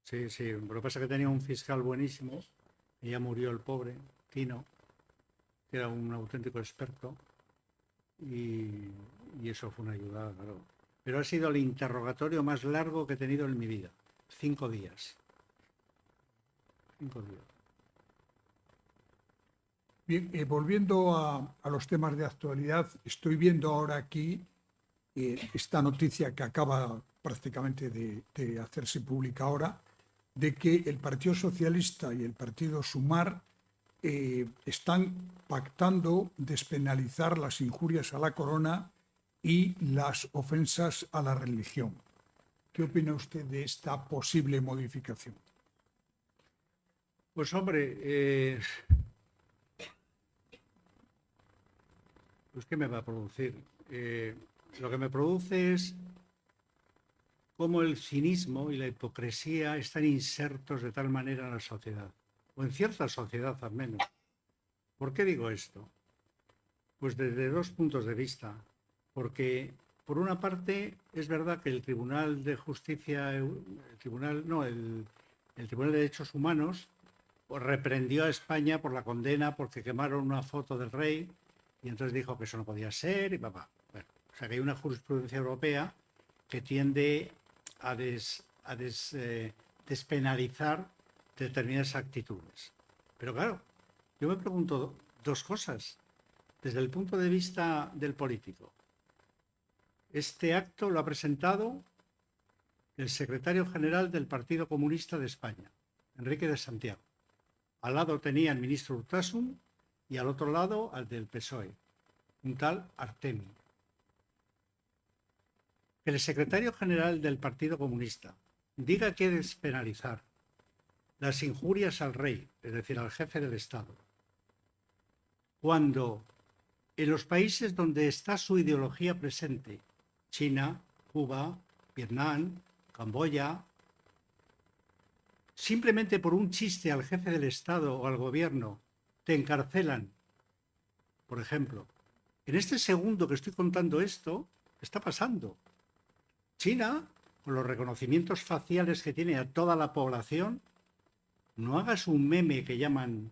sí, sí. Lo que pasa es que tenía un fiscal buenísimo y ya murió el pobre, Tino, que era un auténtico experto, y eso fue una ayuda, claro. Pero ha sido el interrogatorio más largo que he tenido en mi vida. 5 días. 5 días. Bien, volviendo a los temas de actualidad, estoy viendo ahora aquí esta noticia que acaba prácticamente de hacerse pública ahora, de que el Partido Socialista y el Partido Sumar están pactando despenalizar las injurias a la corona y las ofensas a la religión. ¿Qué opina usted de esta posible modificación? Pues hombre, pues ¿qué me va a producir? Lo que me produce es cómo el cinismo y la hipocresía están insertos de tal manera en la sociedad, o en cierta sociedad al menos. ¿Por qué digo esto? Pues desde 2 puntos de vista. Porque, por una parte, es verdad que el Tribunal de Justicia, el Tribunal de Derechos Humanos, pues reprendió a España por la condena porque quemaron una foto del rey y entonces dijo que eso no podía ser y papá. Bueno, o sea que hay una jurisprudencia europea que tiende a despenalizar determinadas actitudes. Pero claro, yo me pregunto 2 cosas. Desde el punto de vista del político, este acto lo ha presentado el secretario general del Partido Comunista de España, Enrique de Santiago. Al lado tenía el ministro Urtasun y al otro lado al del PSOE, un tal Artemi. Que el secretario general del Partido Comunista diga que despenalizar las injurias al rey, es decir, al jefe del Estado, cuando en los países donde está su ideología presente, China, Cuba, Vietnam, Camboya, simplemente por un chiste al jefe del Estado o al gobierno te encarcelan, por ejemplo. En este segundo que estoy contando esto, está pasando. China, con los reconocimientos faciales que tiene a toda la población, no hagas un meme que llaman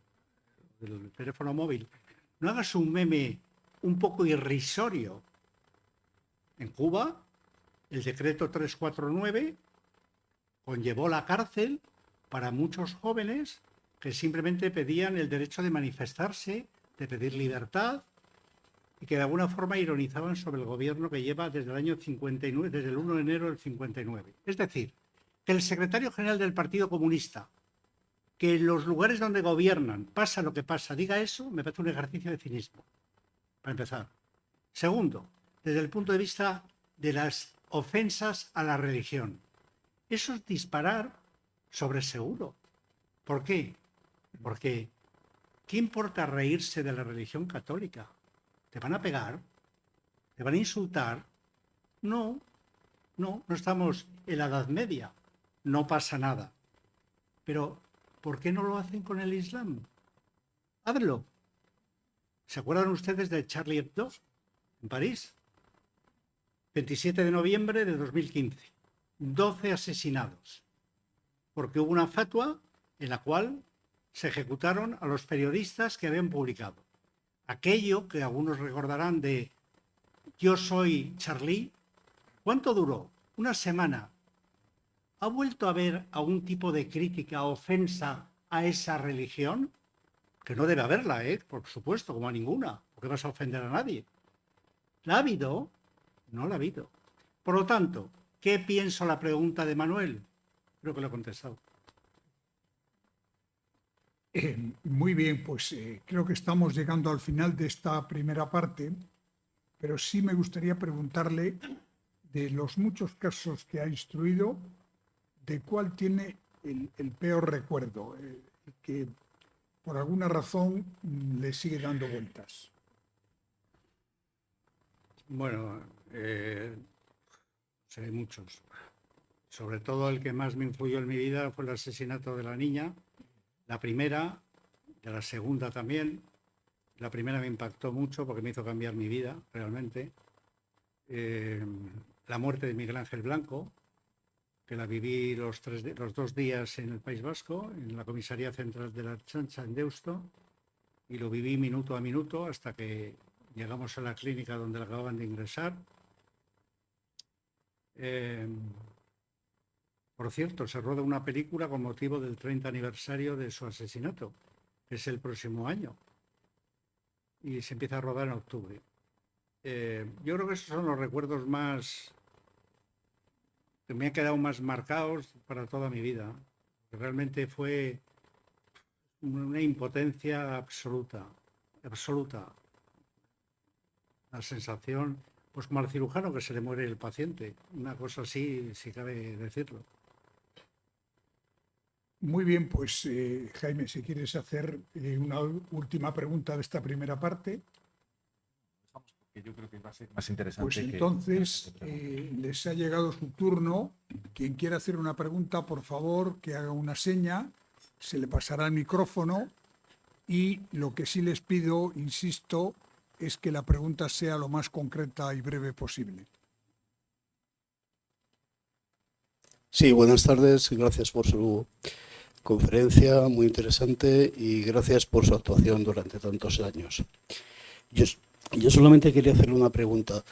el teléfono móvil, no hagas un meme un poco irrisorio. En Cuba, el decreto 349 conllevó la cárcel para muchos jóvenes que simplemente pedían el derecho de manifestarse, de pedir libertad y que de alguna forma ironizaban sobre el gobierno que lleva desde el año 59, desde el 1 de enero del 59. Es decir, que el secretario general del Partido Comunista, que en los lugares donde gobiernan pasa lo que pasa, diga eso, me parece un ejercicio de cinismo, para empezar. Segundo, desde el punto de vista de las ofensas a la religión. Eso es disparar sobre seguro. ¿Por qué? Porque ¿qué importa reírse de la religión católica? ¿Te van a pegar? ¿Te van a insultar? No, no estamos en la Edad Media. No pasa nada. Pero ¿por qué no lo hacen con el Islam? Hazlo. ¿Se acuerdan ustedes de Charlie Hebdo en París? 27 de noviembre de 2015. 12 asesinados. Porque hubo una fatua en la cual se ejecutaron a los periodistas que habían publicado. Aquello que algunos recordarán de Yo soy Charlie, ¿cuánto duró? Una semana. ¿Ha vuelto a haber algún tipo de crítica, ofensa a esa religión? Que no debe haberla, por supuesto, como a ninguna, porque vas a ofender a nadie. ¿La ha habido? No la ha habido. Por lo tanto, ¿qué pienso la pregunta de Manuel? Creo que lo he contestado. Muy bien, pues creo que estamos llegando al final de esta primera parte, pero sí me gustaría preguntarle, de los muchos casos que ha instruido, ¿de cuál tiene el peor recuerdo? Que por alguna razón le sigue dando vueltas. Bueno, hay muchos. Sobre todo el que más me influyó en mi vida fue el asesinato de la niña. La primera, de la segunda también. La primera me impactó mucho porque me hizo cambiar mi vida, realmente. La muerte de Miguel Ángel Blanco, que la viví los 2 días en el País Vasco, en la Comisaría Central de la Ertzaintza en Deusto, y lo viví minuto a minuto hasta que llegamos a la clínica donde la acababan de ingresar. Por cierto, se roda una película con motivo del 30 aniversario de su asesinato, que es el próximo año, y se empieza a rodar en octubre. Yo creo que esos son los recuerdos más que me han quedado más marcados para toda mi vida. Realmente fue una impotencia absoluta. La sensación, pues como al cirujano que se le muere el paciente, una cosa así, si cabe decirlo. Muy bien, pues Jaime, si quieres hacer una última pregunta de esta primera parte. Que yo creo que va a ser más interesante. Pues entonces les ha llegado su turno. Quien quiera hacer una pregunta, por favor, que haga una seña, se le pasará el micrófono y lo que sí les pido, insisto, es que la pregunta sea lo más concreta y breve posible. Sí, buenas tardes. Gracias por su conferencia, muy interesante, y gracias por su actuación durante tantos años. Yo solamente quería hacerle una pregunta.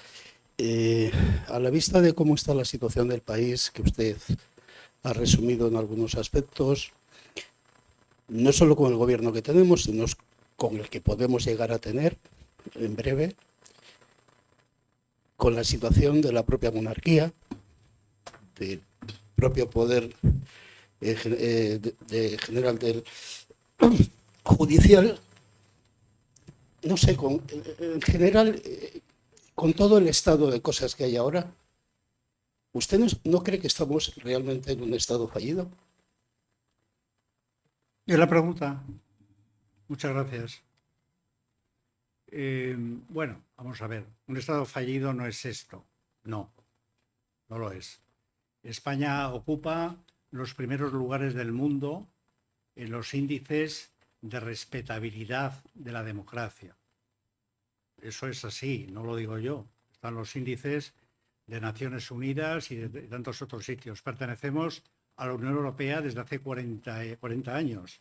A la vista de cómo está la situación del país, que usted ha resumido en algunos aspectos, no solo con el gobierno que tenemos, sino con el que podemos llegar a tener en breve, con la situación de la propia monarquía, del propio poder general del judicial, no sé, en general, con todo el estado de cosas que hay ahora, ¿usted no cree que estamos realmente en un estado fallido? ¿Y la pregunta? Muchas gracias. Bueno, vamos a ver. Un estado fallido no es esto. No lo es. España ocupa los primeros lugares del mundo en los índices de respetabilidad de la democracia. Eso es así, no lo digo yo. Están los índices de Naciones Unidas y de tantos otros sitios. Pertenecemos a la Unión Europea desde hace 40 años.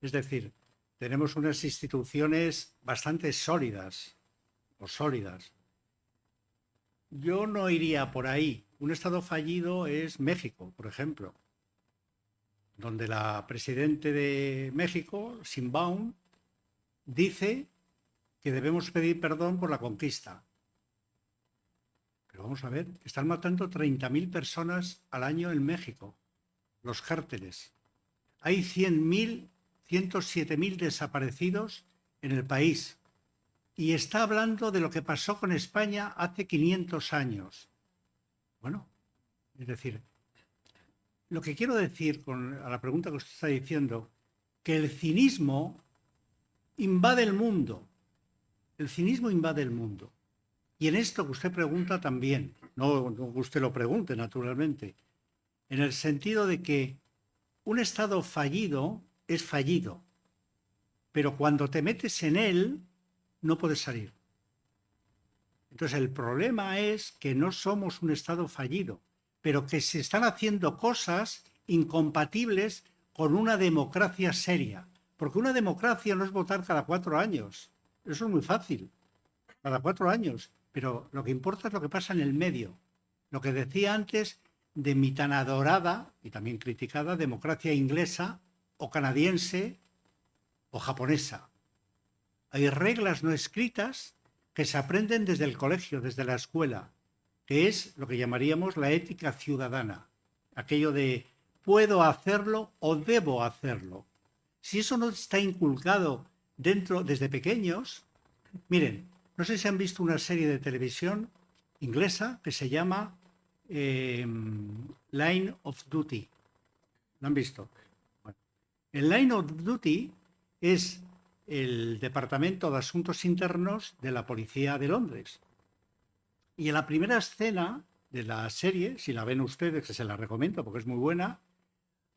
Es decir, tenemos unas instituciones bastante sólidas. Yo no iría por ahí. Un estado fallido es México, por ejemplo, donde la presidenta de México, Sheinbaum, dice que debemos pedir perdón por la conquista. Pero vamos a ver, están matando 30.000 personas al año en México, los cárteles. Hay 100.000, 107.000 desaparecidos en el país. Y está hablando de lo que pasó con España hace 500 años. Bueno, es decir, lo que quiero decir a la pregunta que usted está diciendo, que el cinismo invade el mundo. El cinismo invade el mundo. Y en esto que usted pregunta también, no que usted lo pregunte naturalmente, en el sentido de que un Estado fallido es fallido, pero cuando te metes en él no puedes salir. Entonces el problema es que no somos un Estado fallido, pero que se están haciendo cosas incompatibles con una democracia seria. Porque una democracia no es votar cada 4 años. Eso es muy fácil. Cada 4 años. Pero lo que importa es lo que pasa en el medio. Lo que decía antes de mi tan adorada y también criticada democracia inglesa o canadiense o japonesa. Hay reglas no escritas que se aprenden desde el colegio, desde la escuela, que es lo que llamaríamos la ética ciudadana. Aquello de puedo hacerlo o debo hacerlo. Si eso no está inculcado dentro desde pequeños, miren, no sé si han visto una serie de televisión inglesa que se llama Line of Duty. ¿Lo han visto? Bueno, el Line of Duty es el Departamento de Asuntos Internos de la Policía de Londres. Y en la primera escena de la serie, si la ven ustedes, que se la recomiendo porque es muy buena,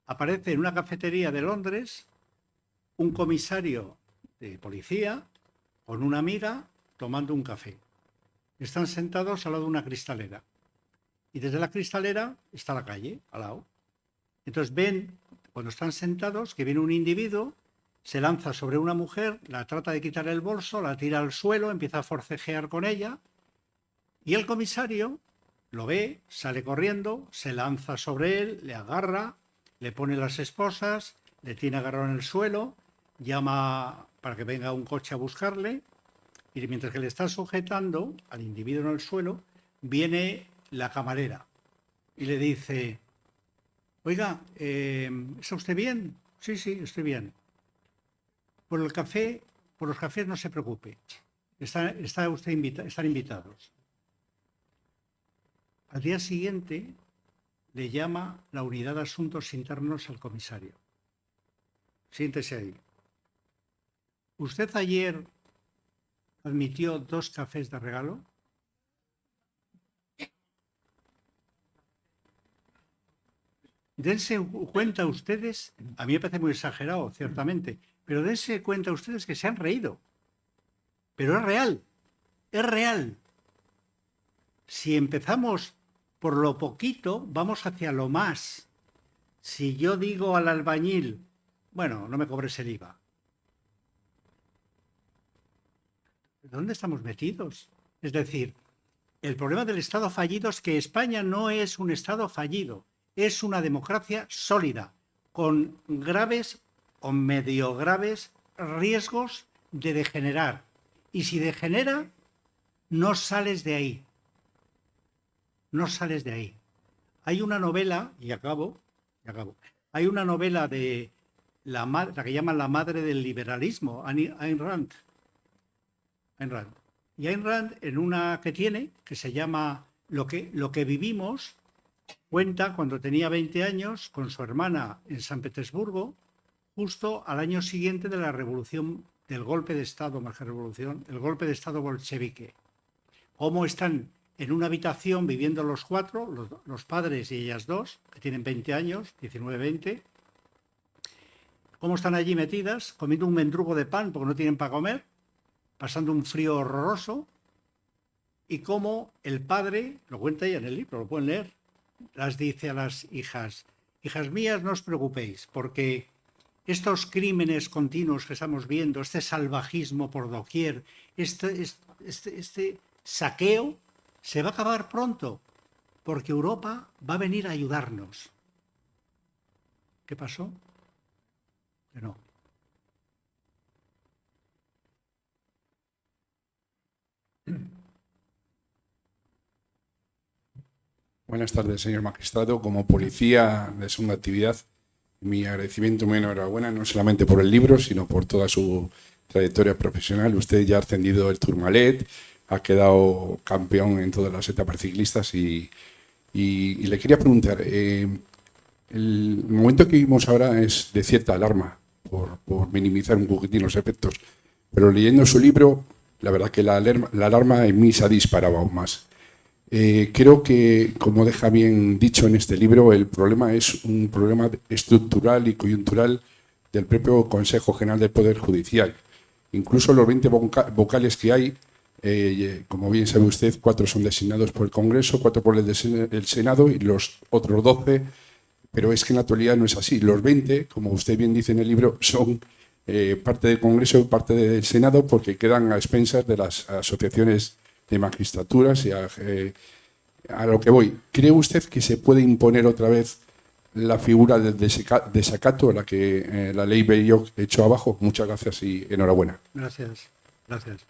aparece en una cafetería de Londres un comisario de policía con una amiga tomando un café. Están sentados al lado de una cristalera. Y desde la cristalera está la calle, al lado. Entonces ven, cuando están sentados, que viene un individuo, se lanza sobre una mujer, la trata de quitar el bolso, la tira al suelo, empieza a forcejear con ella, y el comisario lo ve, sale corriendo, se lanza sobre él, le agarra, le pone las esposas, le tiene agarrado en el suelo, llama para que venga un coche a buscarle, y mientras que le está sujetando al individuo en el suelo, viene la camarera y le dice: oiga, ¿está usted bien? Sí, estoy bien. Por los cafés no se preocupe. Están invitados. Al día siguiente le llama la unidad de asuntos internos al comisario. Siéntese ahí. ¿Usted ayer admitió 2 cafés de regalo? Dense cuenta ustedes, a mí me parece muy exagerado, ciertamente, pero dense cuenta ustedes que se han reído. Pero es real, es real. Si empezamos por lo poquito, vamos hacia lo más. Si yo digo al albañil, bueno, no me cobres el IVA. ¿Dónde estamos metidos? Es decir, el problema del Estado fallido es que España no es un Estado fallido, es una democracia sólida, con graves o medio graves riesgos de degenerar. Y si degenera, no sales de ahí. No sales de ahí. Hay una novela, y acabo, hay una novela de la que llaman la madre del liberalismo, Ayn Rand. Y Ayn Rand, en una que tiene, que se llama Lo que vivimos, cuenta cuando tenía 20 años con su hermana en San Petersburgo, justo al año siguiente de la revolución, del golpe de Estado, más que revolución, el golpe de Estado bolchevique. Cómo están en una habitación viviendo los 4, los padres y ellas 2, que tienen 20 años, 19, 20, cómo están allí metidas, comiendo un mendrugo de pan porque no tienen para comer, pasando un frío horroroso, y cómo el padre, lo cuenta ella en el libro, lo pueden leer, las dice a las hijas: hijas mías, no os preocupéis, porque estos crímenes continuos que estamos viendo, este salvajismo por doquier, este saqueo, se va a acabar pronto, porque Europa va a venir a ayudarnos. ¿Qué pasó? Que no. Buenas tardes, señor magistrado. Como policía de segunda actividad, mi agradecimiento y mi enhorabuena no solamente por el libro, sino por toda su trayectoria profesional. Usted ya ha ascendido el Tourmalet, ha quedado campeón en todas las etapas ciclistas y le quería preguntar, el momento que vivimos ahora es de cierta alarma, por minimizar un poquitín los efectos, pero leyendo su libro, la verdad que la alarma en mí se ha disparado aún más. Creo que, como deja bien dicho en este libro, el problema es un problema estructural y coyuntural del propio Consejo General del Poder Judicial. Incluso los 20 vocales que hay, como bien sabe usted, 4 son designados por el Congreso, 4 por el Senado y los otros 12, pero es que en la actualidad no es así. Los 20, como usted bien dice en el libro, son parte del Congreso y parte del Senado porque quedan a expensas de las asociaciones de magistraturas y a lo que voy. ¿Cree usted que se puede imponer otra vez la figura del desacato a la que la ley Belloc echó abajo? Muchas gracias y enhorabuena. Gracias, gracias.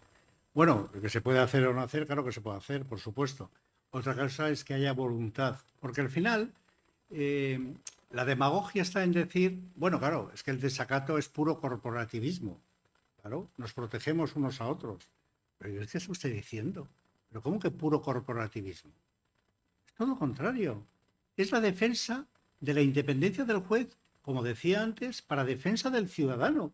Bueno, lo que se puede hacer o no hacer, claro que se puede hacer, por supuesto. Otra cosa es que haya voluntad, porque al final la demagogia está en decir, bueno, claro, es que el desacato es puro corporativismo. Claro, nos protegemos unos a otros. Pero ¿qué está usted diciendo? ¿Pero cómo que puro corporativismo? Es todo lo contrario. Es la defensa de la independencia del juez, como decía antes, para defensa del ciudadano.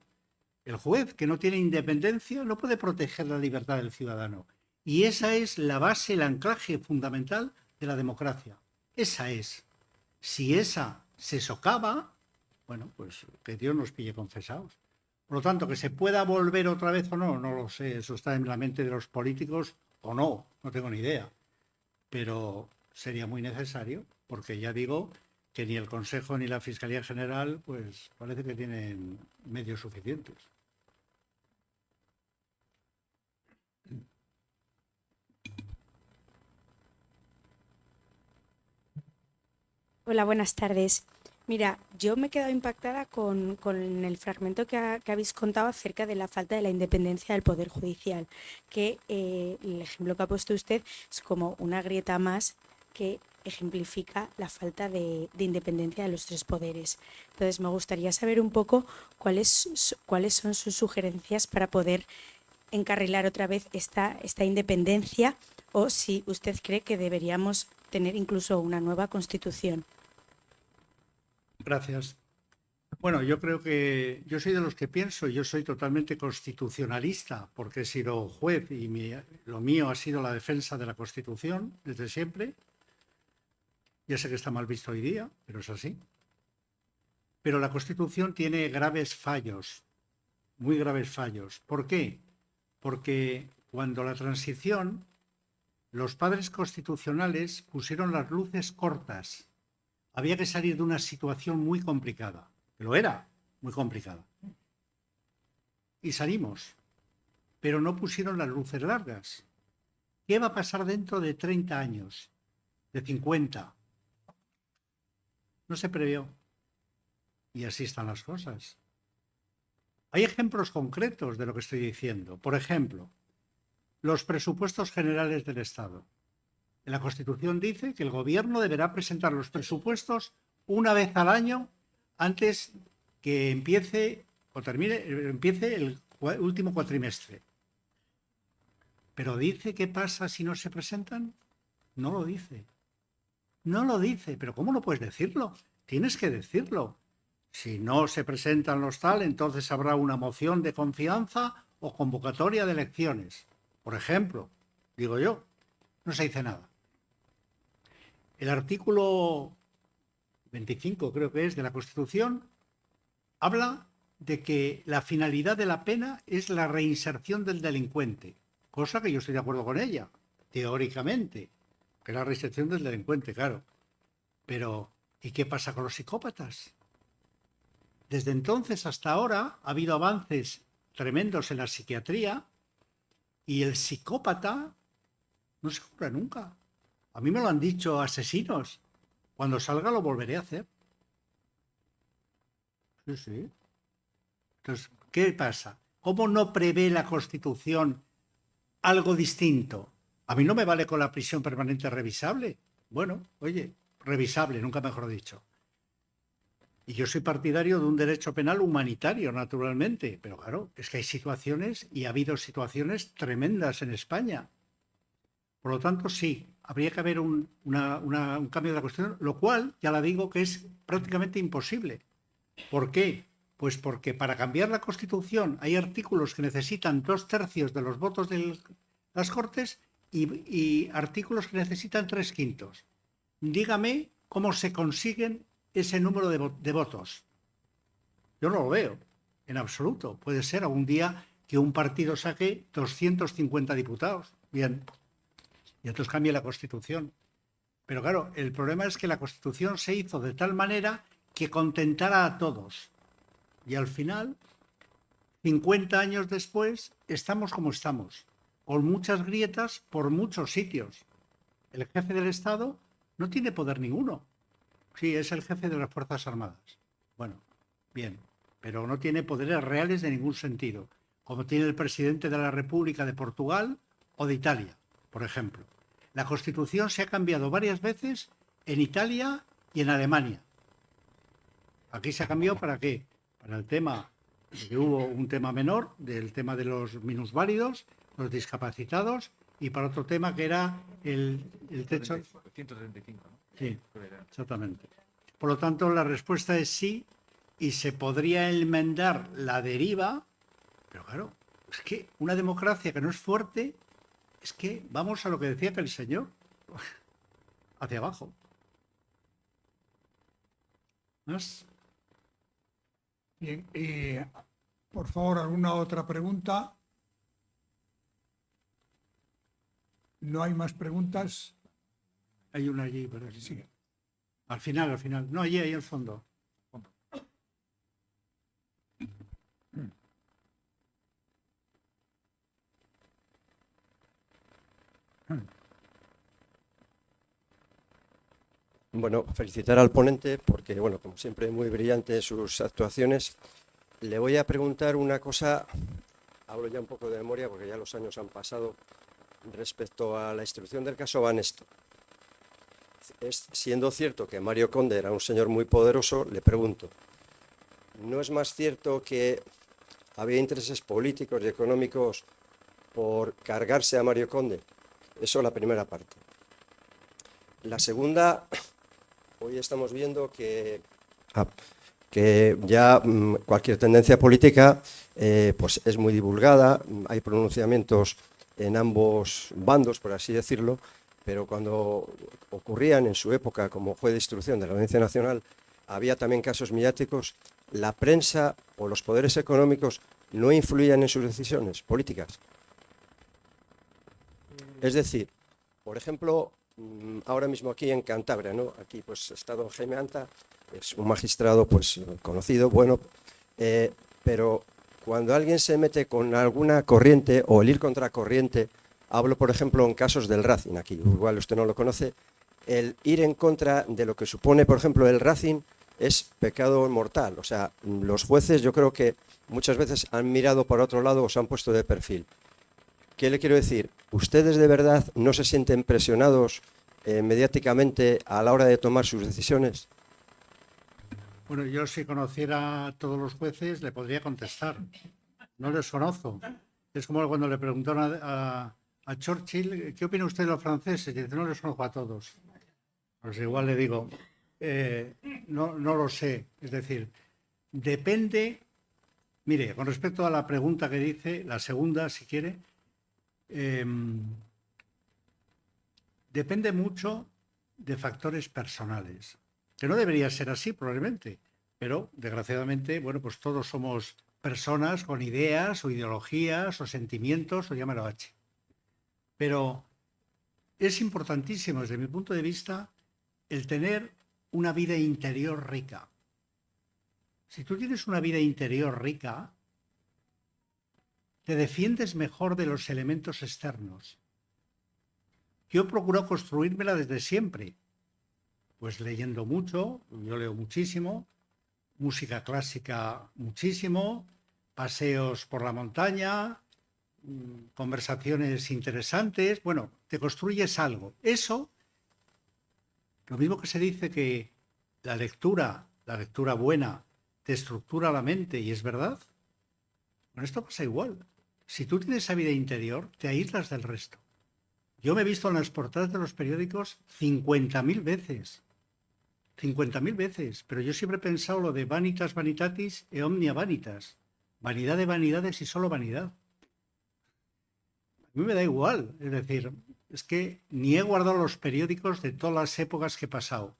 El juez que no tiene independencia no puede proteger la libertad del ciudadano. Y esa es la base, el anclaje fundamental de la democracia. Esa es. Si esa se socava, bueno, pues que Dios nos pille confesados. Por lo tanto, que se pueda volver otra vez o no, no lo sé. Eso está en la mente de los políticos o no, no tengo ni idea. Pero sería muy necesario, porque ya digo que ni el Consejo ni la Fiscalía General, pues parece que tienen medios suficientes. Hola, buenas tardes. Mira, yo me he quedado impactada con el fragmento que habéis contado acerca de la falta de la independencia del Poder Judicial, que el ejemplo que ha puesto usted es como una grieta más que ejemplifica la falta de independencia de los tres poderes. Entonces, me gustaría saber un poco cuáles son sus sugerencias para poder encarrilar otra vez esta independencia, o si usted cree que deberíamos tener incluso una nueva Constitución. Gracias. Bueno, yo creo que yo soy de los que pienso, yo soy totalmente constitucionalista, porque he sido juez y lo mío ha sido la defensa de la Constitución desde siempre. Ya sé que está mal visto hoy día, pero es así. Pero la Constitución tiene graves fallos, muy graves fallos. ¿Por qué? Porque cuando la transición, los padres constitucionales pusieron las luces cortas. Había que salir de una situación muy complicada, que lo era, muy complicada. Y salimos, pero no pusieron las luces largas. ¿Qué va a pasar dentro de 30 años, de 50? No se previó. Y así están las cosas. Hay ejemplos concretos de lo que estoy diciendo. Por ejemplo, los presupuestos generales del Estado. En la Constitución dice que el Gobierno deberá presentar los presupuestos una vez al año antes que empiece el último cuatrimestre. Pero dice qué pasa si no se presentan. No lo dice. No lo dice. Pero ¿cómo no puedes decirlo? Tienes que decirlo. Si no se presentan los tal, entonces habrá una moción de confianza o convocatoria de elecciones. Por ejemplo, digo yo, no se dice nada. El artículo 25, creo que es, de la Constitución, habla de que la finalidad de la pena es la reinserción del delincuente, cosa que yo estoy de acuerdo con ella, teóricamente, que es la reinserción del delincuente, claro. Pero, ¿y qué pasa con los psicópatas? Desde entonces hasta ahora ha habido avances tremendos en la psiquiatría y el psicópata no se cura nunca. A mí me lo han dicho asesinos. Cuando salga lo volveré a hacer. Sí, sí. Entonces, ¿qué pasa? ¿Cómo no prevé la Constitución algo distinto? A mí no me vale con la prisión permanente revisable. Bueno, oye, revisable, nunca mejor dicho. Y yo soy partidario de un derecho penal humanitario, naturalmente. Pero claro, es que hay situaciones y ha habido situaciones tremendas en España. Por lo tanto, sí, habría que haber un cambio de la Constitución, lo cual, ya la digo, que es prácticamente imposible. ¿Por qué? Pues porque para cambiar la Constitución hay artículos que necesitan 2/3 de los votos de las Cortes y artículos que necesitan 3/5. Dígame cómo se consiguen ese número de votos. Yo no lo veo, en absoluto. Puede ser algún día que un partido saque 250 diputados. Bien. Y entonces cambie la Constitución. Pero claro, el problema es que la Constitución se hizo de tal manera que contentara a todos. Y al final, 50 años después, estamos como estamos, con muchas grietas por muchos sitios. El jefe del Estado no tiene poder ninguno. Sí, es el jefe de las Fuerzas Armadas. Bueno, bien, pero no tiene poderes reales de ningún sentido, como tiene el presidente de la República de Portugal o de Italia, por ejemplo. La Constitución se ha cambiado varias veces en Italia y en Alemania. Aquí se ha cambiado ¿para qué? Para el tema, que hubo un tema menor, del tema de los minusválidos, los discapacitados, y para otro tema que era el techo... 135, ¿no? Sí, exactamente. Por lo tanto, la respuesta es sí, y se podría enmendar la deriva, pero claro, es que una democracia que no es fuerte, es que vamos a lo que decía que el señor, hacia abajo. ¿Más? Bien, por favor, ¿alguna otra pregunta? ¿No hay más preguntas? Hay una allí, pero Sí. al final. No, allí al fondo. Bueno, felicitar al ponente porque, bueno, como siempre, muy brillante sus actuaciones. Le voy a preguntar una cosa, hablo ya un poco de memoria porque ya los años han pasado, respecto a la instrucción del caso Banesto. Siendo cierto que Mario Conde era un señor muy poderoso, le pregunto, ¿no es más cierto que había intereses políticos y económicos por cargarse a Mario Conde? Eso la primera parte. La segunda, hoy estamos viendo que ya cualquier tendencia política pues es muy divulgada, hay pronunciamientos en ambos bandos, por así decirlo, pero cuando ocurrían en su época como juez de instrucción de la Audiencia Nacional, había también casos mediáticos, la prensa o los poderes económicos no influían en sus decisiones políticas. Es decir, por ejemplo, ahora mismo aquí en Cantabria, ¿no? Aquí pues está don Jaime Anta, es un magistrado pues conocido, bueno, pero cuando alguien se mete con alguna corriente o el ir contra corriente, hablo por ejemplo en casos del Racing, aquí igual usted no lo conoce, el ir en contra de lo que supone por ejemplo el Racing es pecado mortal, o sea, los jueces yo creo que muchas veces han mirado para otro lado o se han puesto de perfil. ¿Qué le quiero decir? ¿Ustedes de verdad no se sienten presionados mediáticamente a la hora de tomar sus decisiones? Bueno, yo si conociera a todos los jueces le podría contestar. No les conozco. Es como cuando le preguntaron a Churchill, ¿qué opina usted de los franceses? Y dice, no les conozco a todos. Pues igual le digo, no lo sé. Es decir, depende... Mire, con respecto a la pregunta que dice, la segunda, si quiere, depende mucho de factores personales, que no debería ser así probablemente, pero desgraciadamente, bueno, pues todos somos personas con ideas o ideologías o sentimientos o llámalo H. Pero es importantísimo desde mi punto de vista el tener una vida interior rica. Si tú tienes una vida interior rica, te defiendes mejor de los elementos externos. Yo procuro construírmela desde siempre, pues leyendo mucho, yo leo muchísimo, música clásica muchísimo, paseos por la montaña, conversaciones interesantes, bueno, te construyes algo. Eso, lo mismo que se dice que la lectura buena, te estructura la mente, y es verdad, con esto pasa igual. Si tú tienes esa vida interior, te aíslas del resto. Yo me he visto en las portadas de los periódicos 50.000 veces. 50.000 veces. Pero yo siempre he pensado lo de vanitas vanitatis e omnia vanitas. Vanidad de vanidades y solo vanidad. A mí me da igual. Es decir, es que ni he guardado los periódicos de todas las épocas que he pasado.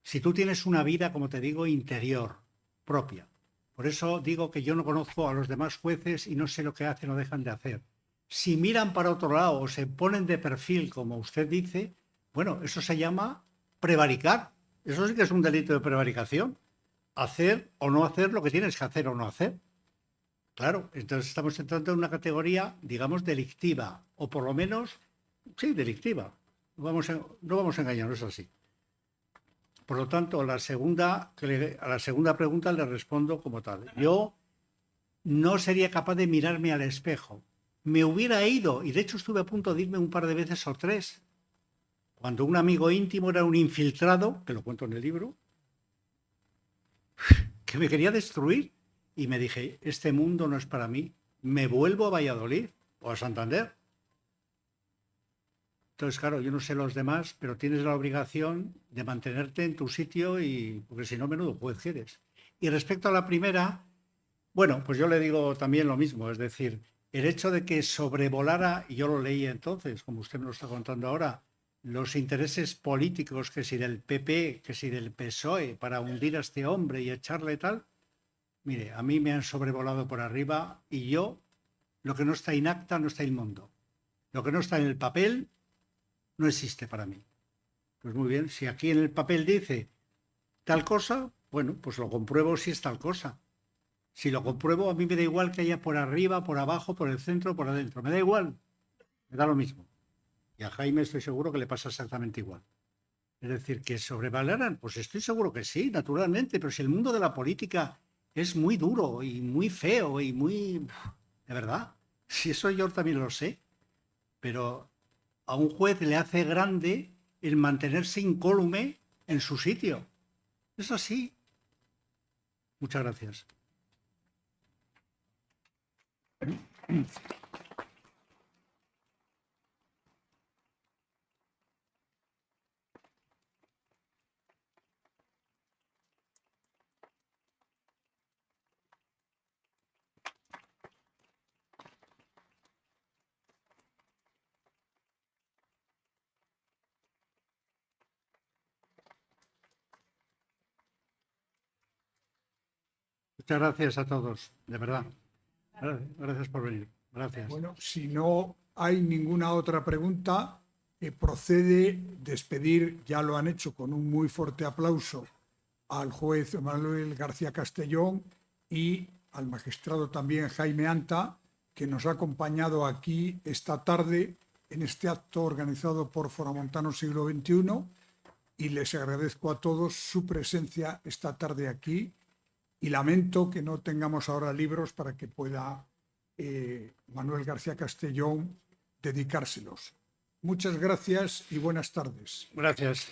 Si tú tienes una vida, como te digo, interior, propia. Por eso digo que yo no conozco a los demás jueces y no sé lo que hacen o dejan de hacer. Si miran para otro lado o se ponen de perfil, como usted dice, bueno, eso se llama prevaricar. Eso sí que es un delito de prevaricación. Hacer o no hacer lo que tienes que hacer o no hacer. Claro, entonces estamos entrando en una categoría, digamos, delictiva, o por lo menos, sí, delictiva. No vamos a engañarnos, es así. Por lo tanto, a la segunda pregunta le respondo como tal. Yo no sería capaz de mirarme al espejo. Me hubiera ido, y de hecho estuve a punto de irme un par de veces o tres, cuando un amigo íntimo era un infiltrado, que lo cuento en el libro, que me quería destruir. Y me dije, este mundo no es para mí, me vuelvo a Valladolid o a Santander. Entonces, claro, yo no sé los demás, pero tienes la obligación de mantenerte en tu sitio, porque si no, menudo juez eres. Y respecto a la primera, bueno, pues yo le digo también lo mismo, es decir, el hecho de que sobrevolara, y yo lo leí entonces, como usted me lo está contando ahora, los intereses políticos, que si del PP, que si del PSOE, para hundir a este hombre y echarle tal. Mire, a mí me han sobrevolado por arriba y yo, lo que no está in acta no está in mundo. Lo que no está en el papel no existe para mí. Pues muy bien, si aquí en el papel dice tal cosa, bueno, pues lo compruebo si es tal cosa. Si lo compruebo, a mí me da igual que haya por arriba, por abajo, por el centro, por adentro. Me da igual, me da lo mismo. Y a Jaime estoy seguro que le pasa exactamente igual. Es decir, que sobrevaloran, pues estoy seguro que sí, naturalmente, pero si el mundo de la política es muy duro y muy feo y muy... De verdad, si eso yo también lo sé, pero a un juez le hace grande el mantenerse incólume en su sitio. Es así. Muchas gracias. Muchas gracias a todos, de verdad. Gracias por venir. Gracias. Bueno, si no hay ninguna otra pregunta, procede despedir, ya lo han hecho con un muy fuerte aplauso, al juez Manuel García Castellón y al magistrado también Jaime Anta, que nos ha acompañado aquí esta tarde en este acto organizado por Foramontano Siglo XXI, y les agradezco a todos su presencia esta tarde aquí y lamento que no tengamos ahora libros para que pueda Manuel García Castellón dedicárselos. Muchas gracias y buenas tardes. Gracias.